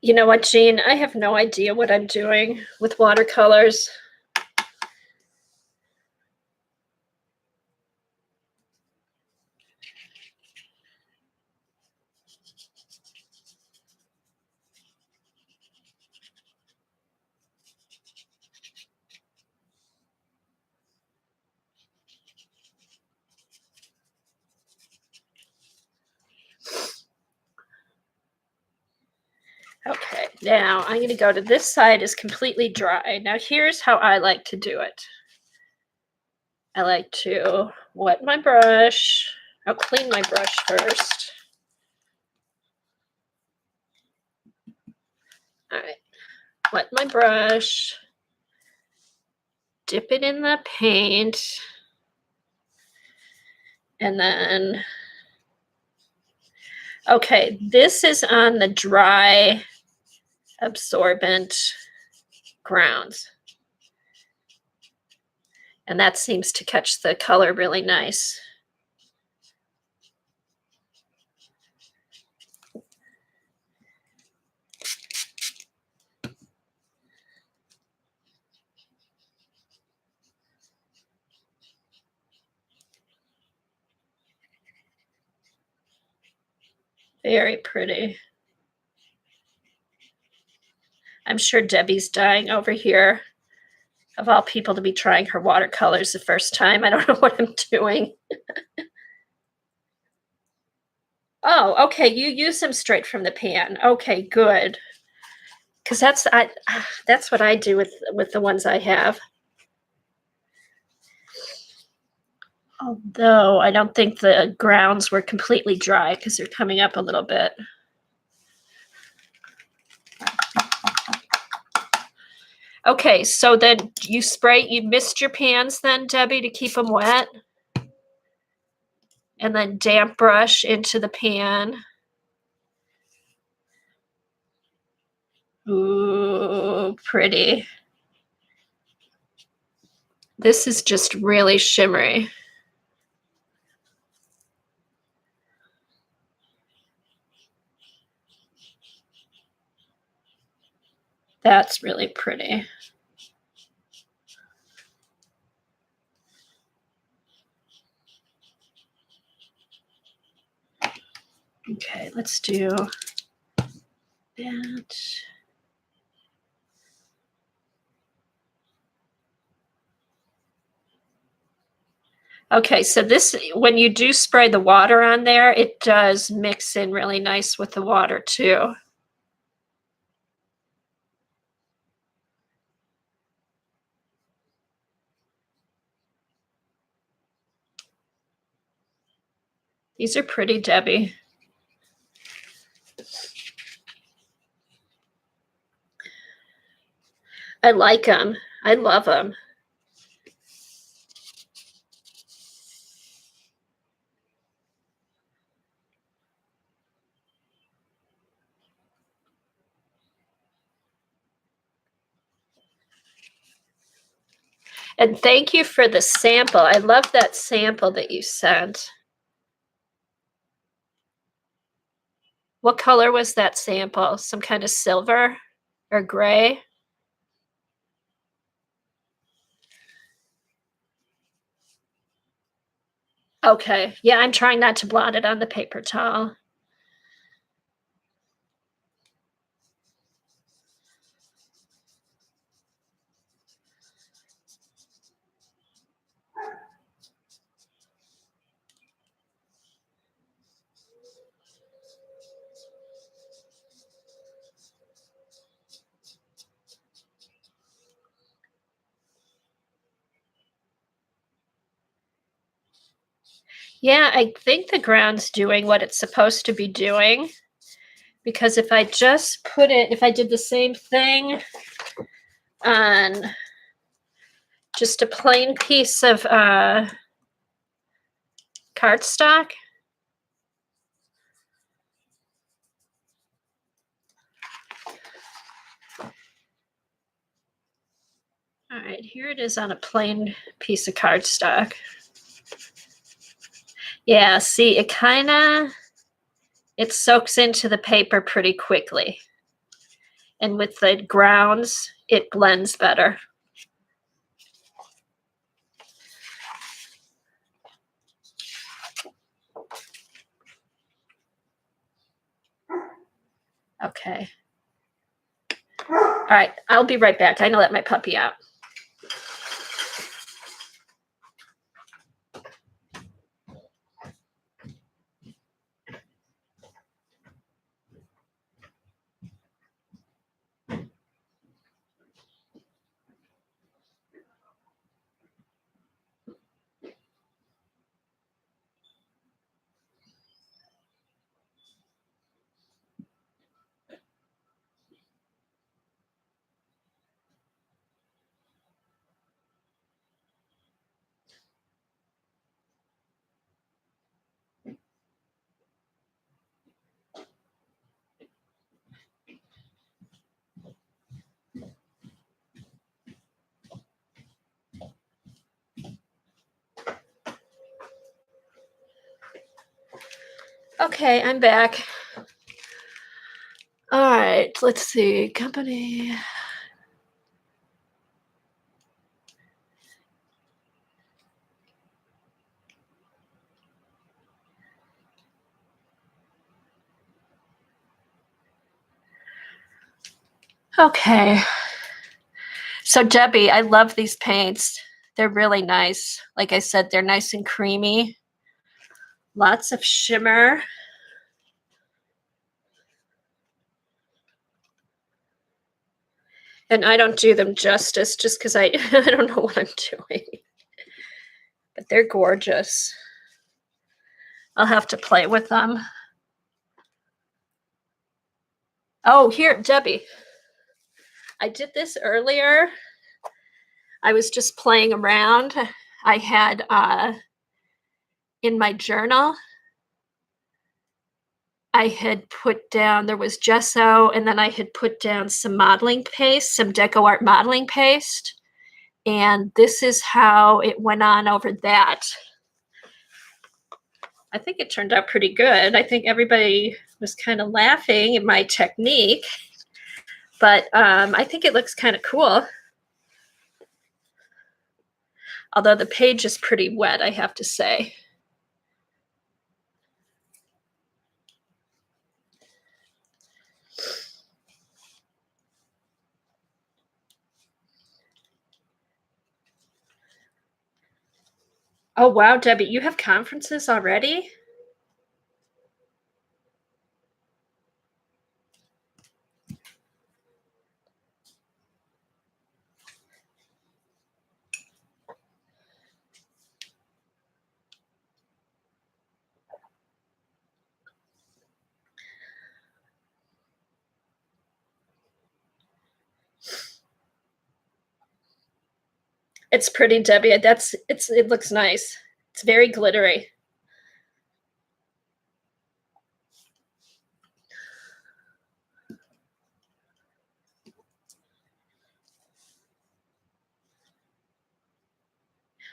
You know what, Jean? I have no idea what I'm doing with watercolors. Okay, now I'm going to go to this side is completely dry. Now here's how I like to do it. I like to wet my brush. I'll clean my brush first. All right, wet my brush. Dip it in the paint. And then, okay, this is on the dry absorbent grounds. And that seems to catch the color really nice. Very pretty. I'm sure Debbie's dying over here. Of all people to be trying her watercolors the first time. I don't know what I'm doing. Oh, okay. You use them straight from the pan. Okay, good. Because that's what I do with the ones I have. Although I don't think the grounds were completely dry because they're coming up a little bit. Okay, so then you mist your pans then, Debbie, to keep them wet? And then damp brush into the pan. Ooh, pretty. This is just really shimmery. That's really pretty. Okay, let's do that. Okay, so this, when you do spray the water on there, it does mix in really nice with the water too. These are pretty, Debbie. I like them. I love them. And thank you for the sample. I love that sample that you sent. What color was that sample? Some kind of silver or gray? Okay. Yeah, I'm trying not to blot it on the paper towel. Yeah, I think the ground's doing what it's supposed to be doing. Because if I just if I did the same thing on just a plain piece of cardstock. All right, here it is on a plain piece of cardstock. Yeah, see, it soaks into the paper pretty quickly. And with the grounds, it blends better. Okay. All right, I'll be right back. I'm gonna let my puppy out. Okay, I'm back. All right, let's see. Company. Okay. So Debbie, I love these paints. They're really nice. Like I said, they're nice and creamy. Lots of shimmer. And I don't do them justice just because I don't know what I'm doing. But they're gorgeous. I'll have to play with them. Oh, here, Debbie. I did this earlier. I was just playing around. I had in my journal, I had put down, there was gesso, and then I had put down some modeling paste, some DecoArt modeling paste. And this is how it went on over that. I think it turned out pretty good. I think everybody was kind of laughing at my technique, but I think it looks kind of cool. Although the page is pretty wet, I have to say. Oh, wow, Debbie, you have conferences already? It's pretty, Debbie. It looks nice. It's very glittery.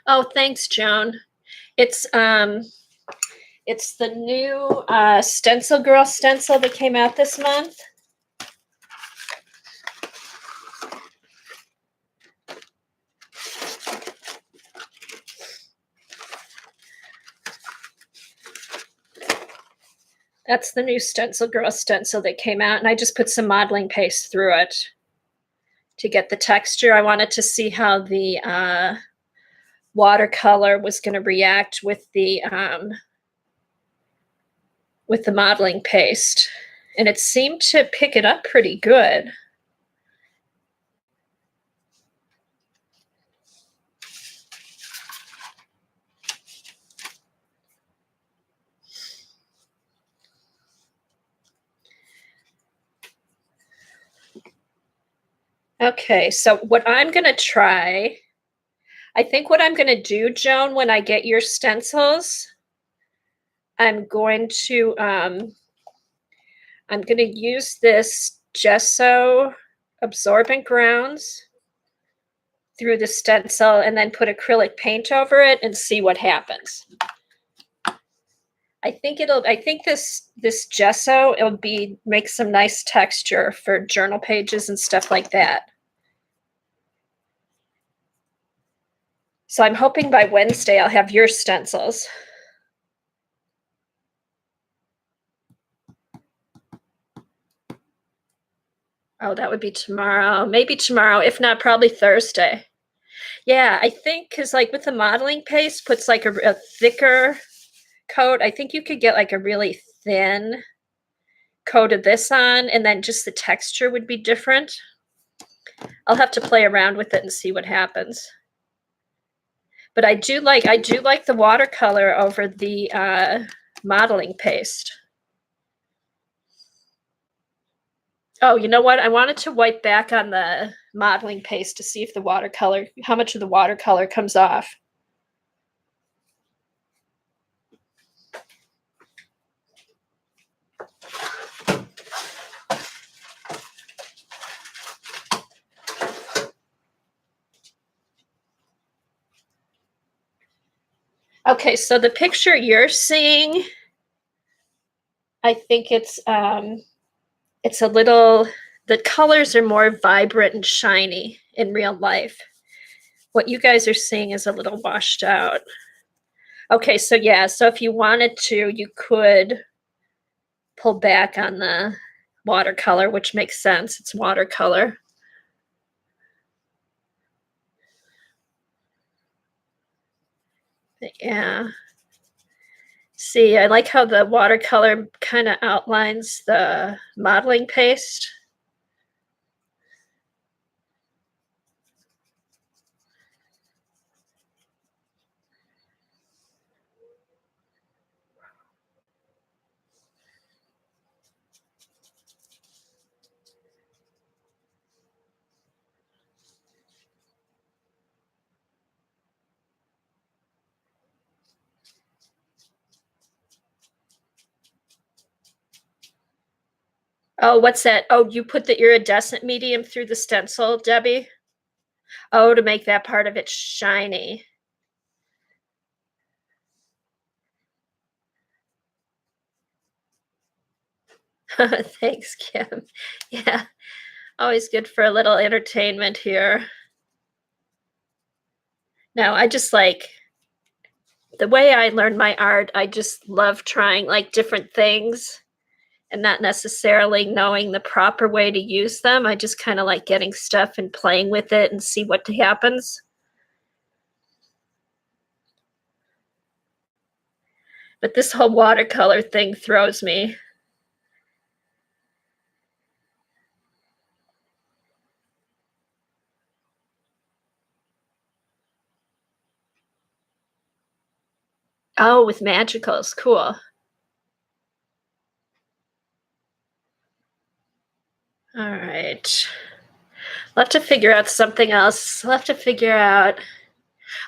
Oh, thanks, Joan. It's the new Stencil Girl stencil that came out this month. That's the new Stencil Girl stencil that came out, and I just put some modeling paste through it to get the texture. I wanted to see how the watercolor was going to react with the modeling paste, and it seemed to pick it up pretty good. Okay, so what I'm going to try, I think what I'm going to do, Joan, when I get your stencils, I'm going to use this gesso absorbent grounds through the stencil and then put acrylic paint over it and see what happens. I think this gesso, it'll make some nice texture for journal pages and stuff like that. So I'm hoping by Wednesday I'll have your stencils. Oh, that would be tomorrow. Maybe tomorrow, if not, probably Thursday. Yeah, I think because like with the modeling paste puts like a thicker coat. I think you could get like a really thin coat of this on, and then just the texture would be different. I'll have to play around with it and see what happens. But I do like the watercolor over the modeling paste. Oh, you know what? I wanted to wipe back on the modeling paste to see if how much of the watercolor comes off. Okay, so the picture you're seeing I think it's a little, the colors are more vibrant and shiny in real life. What you guys are seeing is a little washed out. Okay, so yeah, so if you wanted to, you could pull back on the watercolor, which makes sense. It's watercolor. But yeah. See, I like how the watercolor kind of outlines the modeling paste. Oh, what's that? Oh, you put the iridescent medium through the stencil, Debbie? Oh, to make that part of it shiny. Thanks, Kim. Yeah, always good for a little entertainment here. No, I just like the way I learned my art. I just love trying like different things and not necessarily knowing the proper way to use them. I just kind of like getting stuff and playing with it and see what happens. But this whole watercolor thing throws me. Oh, with magicals, cool. All right. I'll have to figure out something else. I'll have to figure out.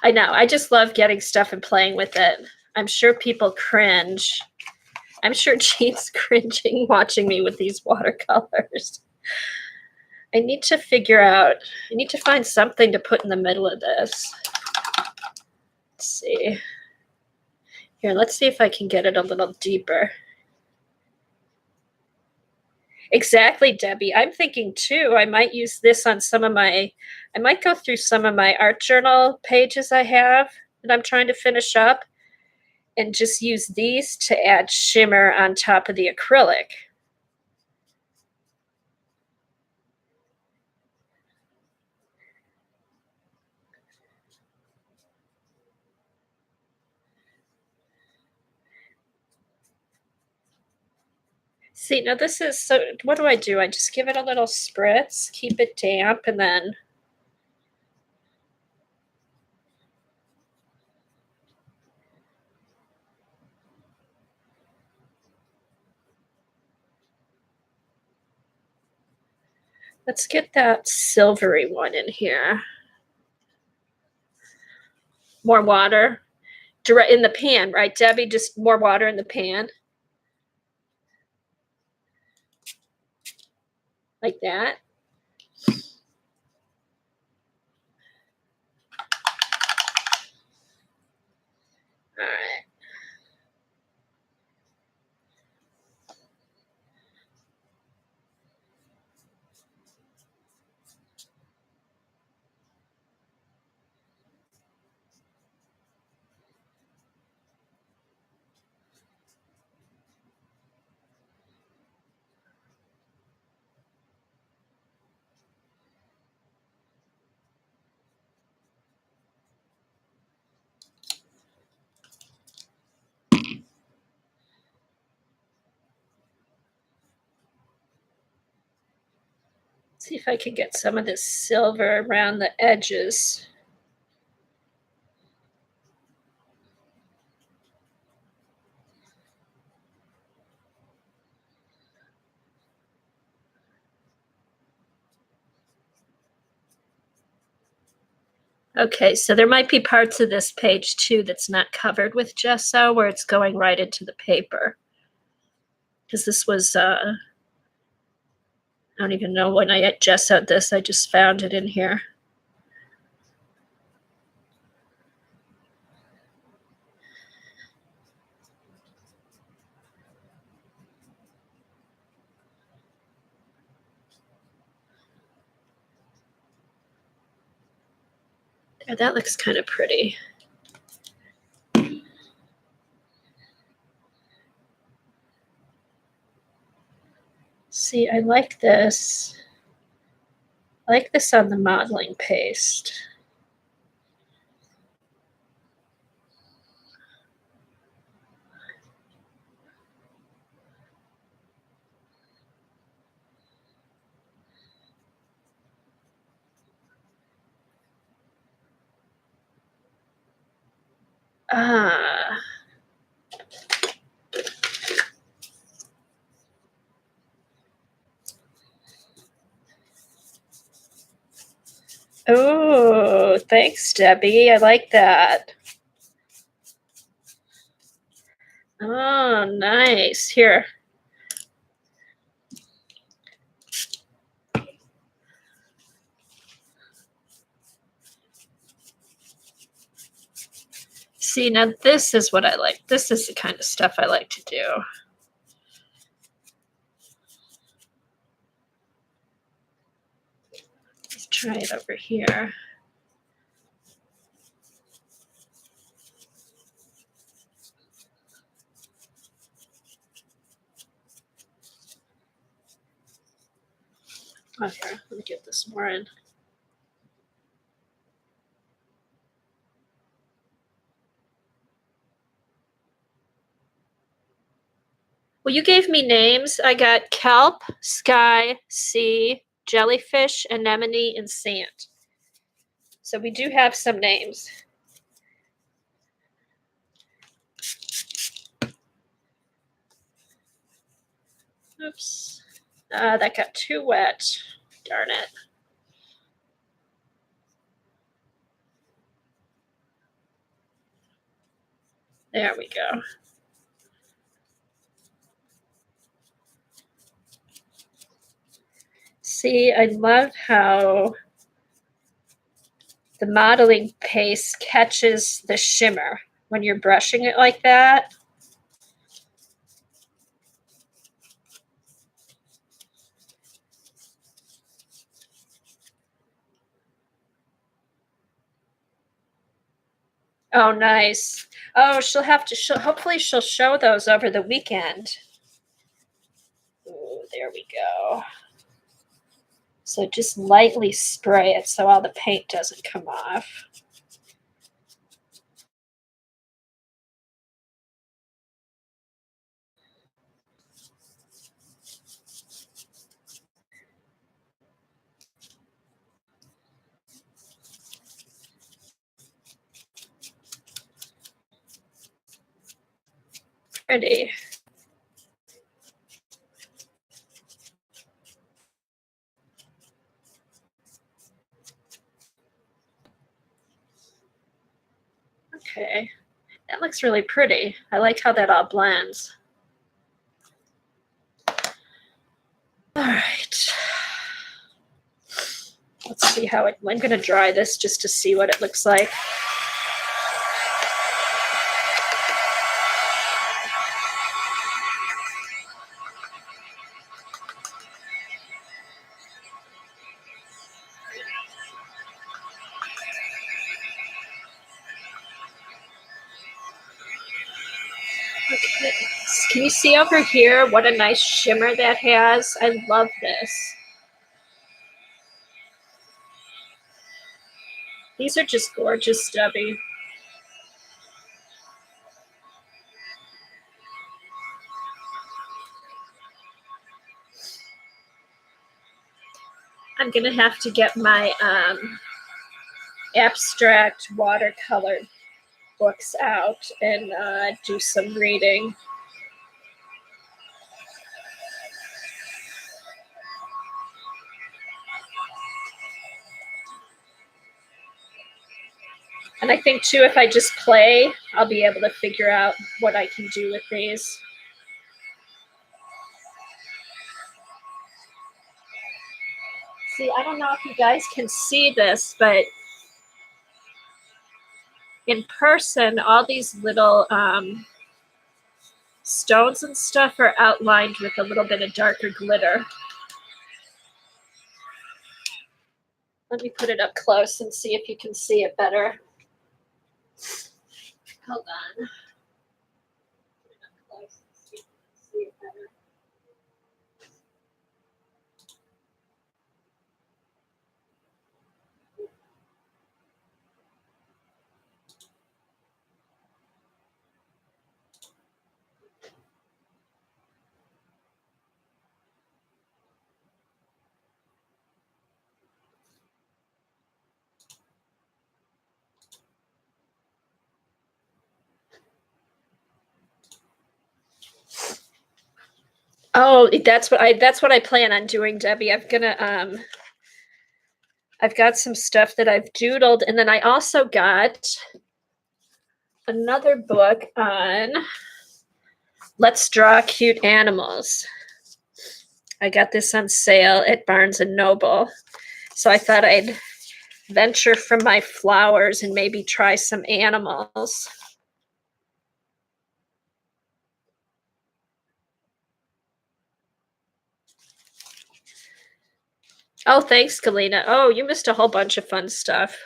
I know. I just love getting stuff and playing with it. I'm sure people cringe. I'm sure Jean's cringing watching me with these watercolors. I need to figure out, I need to find something to put in the middle of this. Let's see. Here, let's see if I can get it a little deeper. Exactly, Debbie. I'm thinking too, I might use this on some of my, I might go through some of my art journal pages I have that I'm trying to finish up and just use these to add shimmer on top of the acrylic. See, now this is, so what do? I just give it a little spritz, keep it damp, and then let's get that silvery one in here. More water. Direct in the pan, right, Debbie? Just more water in the pan. Like that. All right. See if I can get some of this silver around the edges. Okay, so there might be parts of this page too that's not covered with gesso where it's going right into the paper. Because this was, I don't even know when I gessoed this, I just found it in here. Oh, that looks kind of pretty. See, I like this. I like this on the modeling paste. Ah. Oh, thanks, Debbie. I like that. Oh, nice. Here. See, now this is what I like. This is the kind of stuff I like to do. Let's try it over here. Okay, let me get this more in. Well, you gave me names. I got kelp, sky, sea, jellyfish, anemone, and sand. So we do have some names. Oops. That got too wet. Darn it. There we go. See, I love how the modeling paste catches the shimmer when you're brushing it like that. Oh, nice. Oh, hopefully she'll show those over the weekend. Ooh, there we go. So just lightly spray it so all the paint doesn't come off. Pretty. Okay, that looks really pretty. I like how that all blends. All right. Let's see how it, I'm gonna dry this just to see what it looks like. Okay. Can you see over here what a nice shimmer that has? I love this. These are just gorgeous, Debbie. I'm gonna have to get my abstract watercolor books out and do some reading. And I think too, if I just play, I'll be able to figure out what I can do with these. See, I don't know if you guys can see this, but in person, all these little stones and stuff are outlined with a little bit of darker glitter. Let me put it up close and see if you can see it better. Hold on. Put it up close and see if you can see it better. Oh, that's what I plan on doing, Debbie. I've got some stuff that I've doodled, and then I also got another book on Let's Draw Cute Animals. I got this on sale at Barnes and Noble. So I thought I'd venture from my flowers and maybe try some animals. Oh, thanks, Galena. Oh, you missed a whole bunch of fun stuff.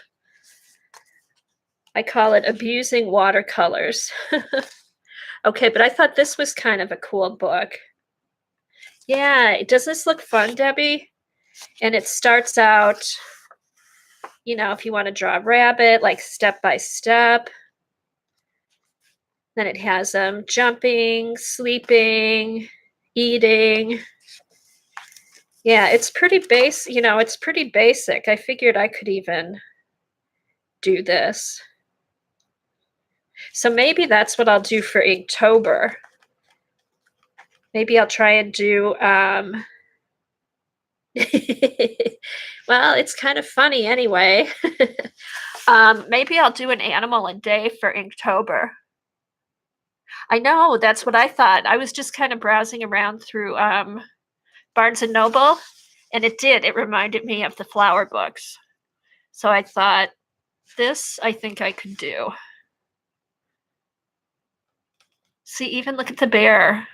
I call it Abusing Watercolors. Okay, but I thought this was kind of a cool book. Yeah, does this look fun, Debbie? And it starts out, you know, if you want to draw a rabbit, like step by step. Then it has them jumping, sleeping, eating. Yeah, it's pretty it's pretty basic. I figured I could even do this. So maybe that's what I'll do for Inktober. Maybe I'll try and do well, it's kind of funny anyway. Maybe I'll do an animal a day for Inktober. I know, that's what I thought. I was just kind of browsing around through Barnes and Noble, and it reminded me of the flower books. So I thought, this I think I could do. See, even look at the bear.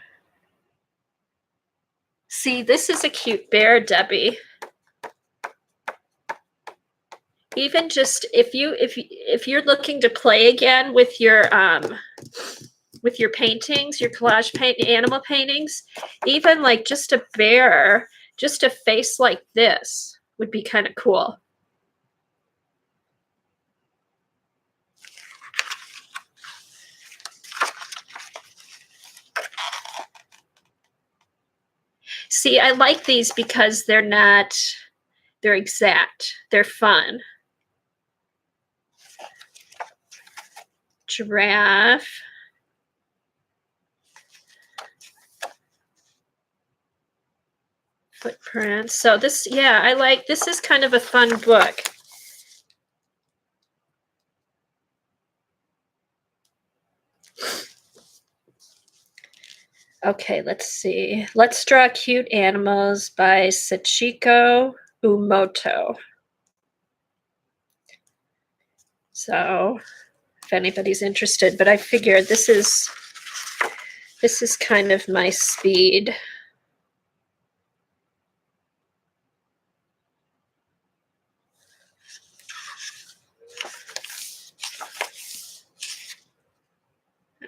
See, this is a cute bear, Debbie. Even just if you're looking to play again with your paintings, your collage paint animal paintings, even like just a bear, just a face like this would be kind of cool. See, I like these because they're exact. They're fun. Giraffe. Footprints. So this, yeah, I like, this is kind of a fun book. Okay, let's see. Let's Draw Cute Animals by Sachiko Umoto. So if anybody's interested, but I figured this is kind of my speed.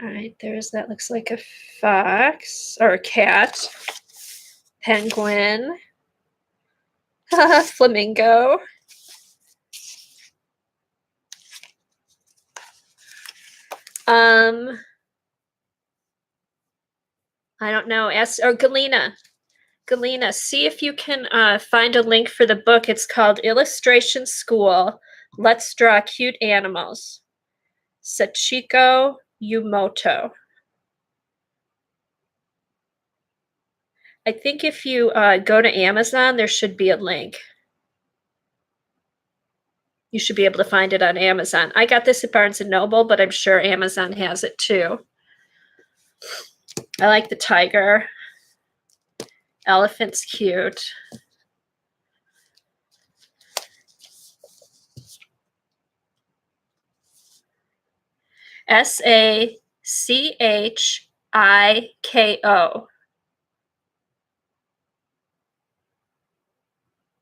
All right, that looks like a fox or a cat. Penguin. Flamingo. I don't know. Galena. Galena, see if you can find a link for the book. It's called Illustration School. Let's Draw Cute Animals. Sachiko Umoto. I think if you go to Amazon, there should be a link. You should be able to find it on Amazon. I got this at Barnes & Noble, but I'm sure Amazon has it too. I like the tiger. Elephant's cute. Sachiko.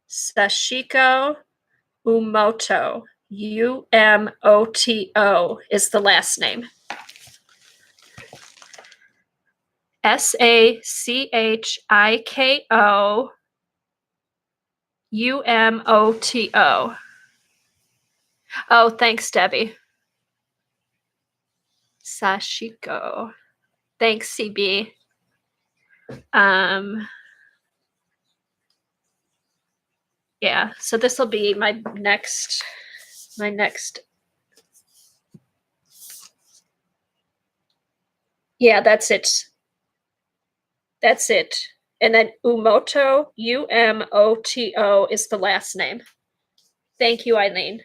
Sachiko Umoto. Umoto is the last name. Sachiko Umoto. Oh, thanks, Debbie. Sashiko. Thanks, CB. Yeah, so this will be my next. Yeah, that's it. That's it. And then Umoto, Umoto is the last name. Thank you, Eileen.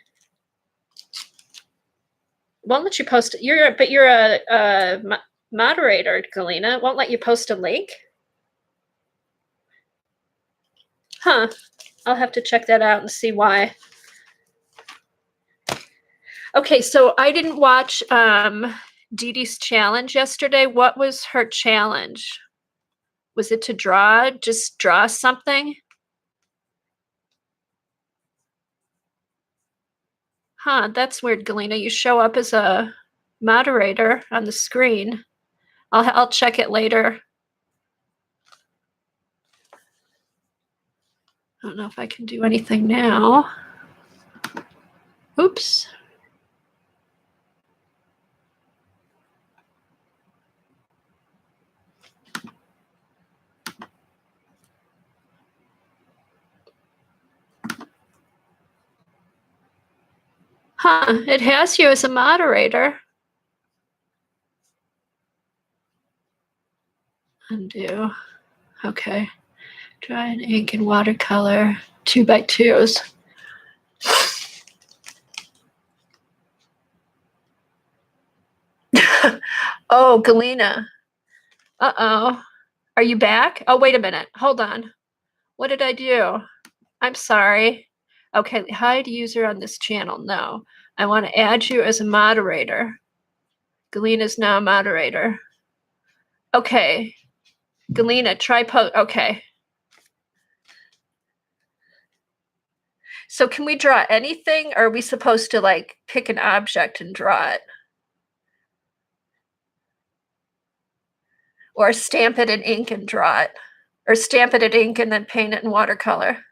Won't let you post. You're a moderator, Galena. Won't let you post a link. Huh. I'll have to check that out and see why. Okay, so I didn't watch Dee Dee's challenge yesterday. What was her challenge? Was it to just draw something? Huh, that's weird, Galena. You show up as a moderator on the screen. I'll check it later. I don't know if I can do anything now. Oops. Huh, it has you as a moderator. Undo. Okay. Dry and ink and watercolor 2x2s. Oh, Galena. Uh-oh. Are you back? Oh, wait a minute. Hold on. What did I do? I'm sorry. Okay, hide user on this channel. No. I want to add you as a moderator. Galena's now a moderator. Okay. Galena, try okay. So can we draw anything, or are we supposed to like pick an object and draw it? Or stamp it in ink and draw it? Or stamp it in ink and then paint it in watercolor?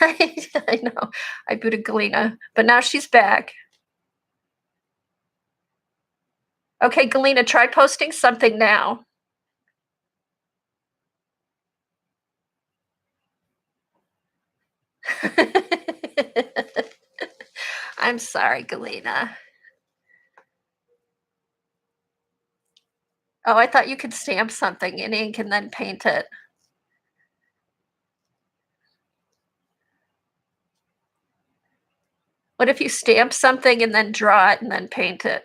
I know. I booted Galena, but now she's back. Okay, Galena, try posting something now. I'm sorry, Galena. Oh, I thought you could stamp something in ink and then paint it. What if you stamp something and then draw it and then paint it?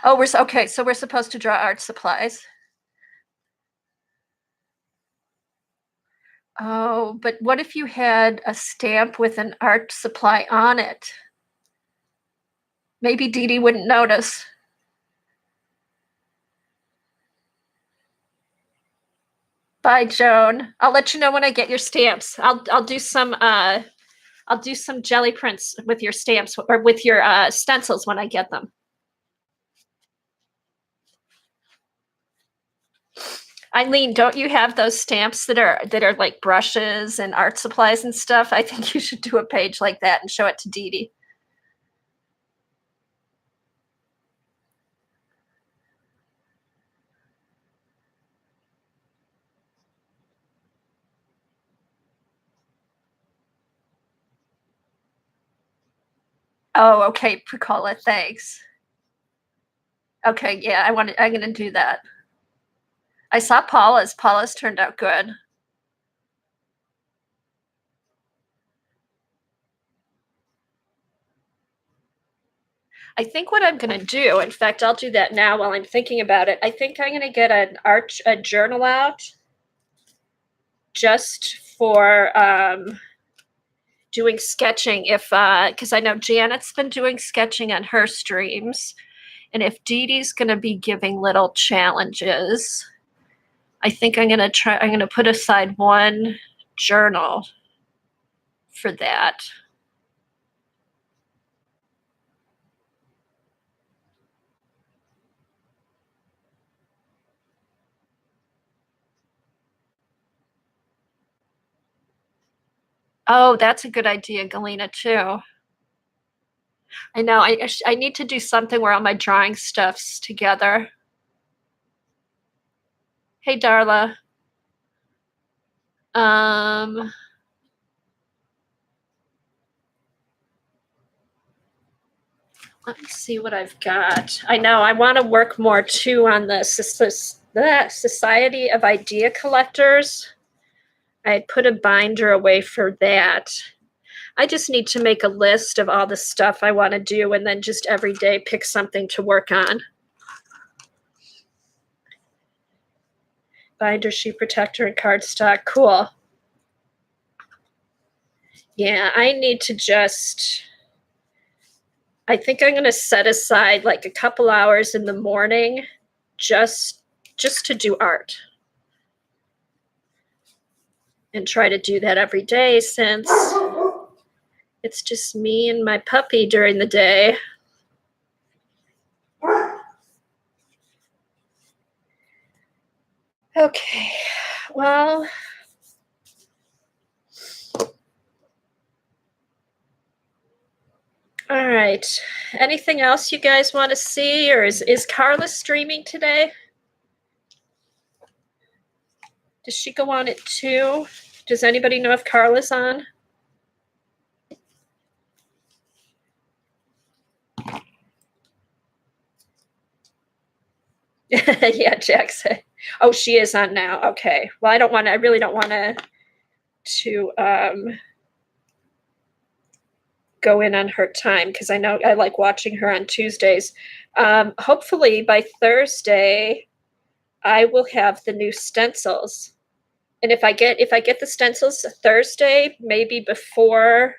Oh, okay, so we're supposed to draw art supplies. Oh, but what if you had a stamp with an art supply on it? Maybe Dee Dee wouldn't notice. Bye, Joan. I'll let you know when I get your stamps. I'll do some jelly prints with your stamps or with your stencils when I get them. Eileen, don't you have those stamps that are like brushes and art supplies and stuff? I think you should do a page like that and show it to Dee Dee. Oh, okay, Pricola, thanks. Okay, yeah, I'm gonna do that. I saw Paula's. Paula's turned out good. I think what I'm going to do, in fact, I'll do that now while I'm thinking about it. I think I'm going to get a journal out just for doing sketching. Because I know Janet's been doing sketching on her streams. And if Dee Dee's going to be giving little challenges, I think I'm going to put aside one journal for that. Oh, that's a good idea, Galena, too. I know. I need to do something where all my drawing stuff's together. Hey, Darla. Let me see what I've got. I know I want to work more too on the Society of Idea Collectors. I put a binder away for that. I just need to make a list of all the stuff I want to do and then just every day pick something to work on. Binder, sheet protector, and cardstock. Cool. Yeah, I need to just, I think I'm going to set aside like a couple hours in the morning just to do art. And try to do that every day since it's just me and my puppy during the day. Okay, well, all right. Anything else you guys want to see, or is Carla streaming today? Does she go on it too? Does anybody know if Carla's on? Yeah, Jackson. Oh, she is on now. Okay. Well, I really don't want to go in on her time because I know I like watching her on Tuesdays. Hopefully by Thursday, I will have the new stencils. And if I get the stencils Thursday, maybe before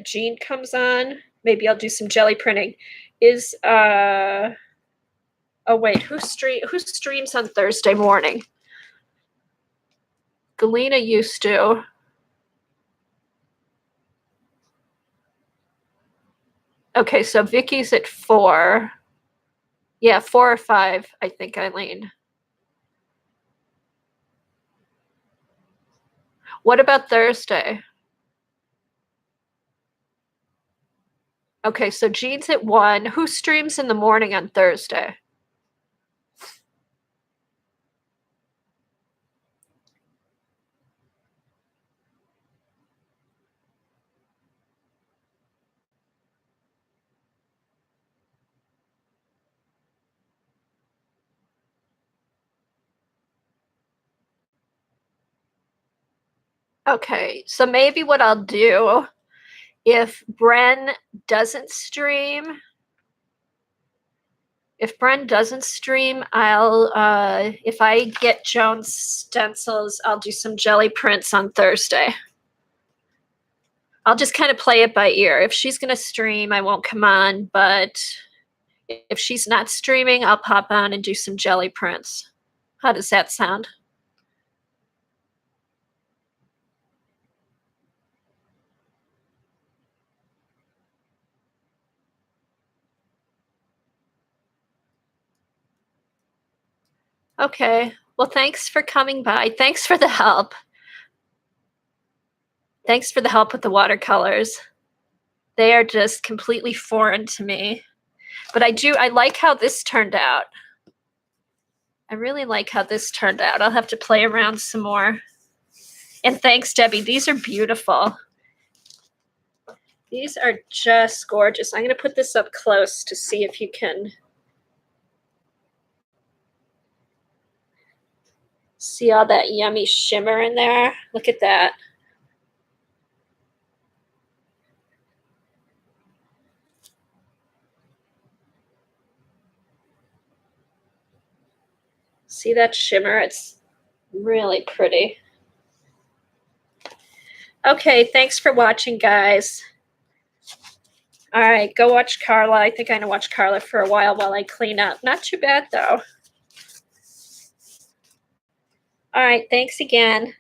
Jean comes on, maybe I'll do some jelly printing. Oh wait, who streams on Thursday morning? Galena used to. Okay, so Vicky's at 4. Yeah, 4 or 5, I think, Eileen. What about Thursday? Okay, so Jean's at 1. Who streams in the morning on Thursday? Okay, so maybe what I'll do, if Bren doesn't stream, I'll if I get Joan's stencils, I'll do some jelly prints on Thursday. I'll just kind of play it by ear. If she's going to stream, I won't come on, but if she's not streaming, I'll pop on and do some jelly prints. How does that sound? Okay. Well, thanks for coming by. Thanks for the help. Thanks for the help with the watercolors. They are just completely foreign to me. But I like how this turned out. I really like how this turned out. I'll have to play around some more. And thanks, Debbie. These are beautiful. These are just gorgeous. I'm going to put this up close to see if you can see all that yummy shimmer in there. Look at that. See that shimmer? It's really pretty. Okay, thanks for watching, guys. All right, go watch Carla. I think I'm gonna watch Carla for a while I clean up. Not too bad though. All right, thanks again.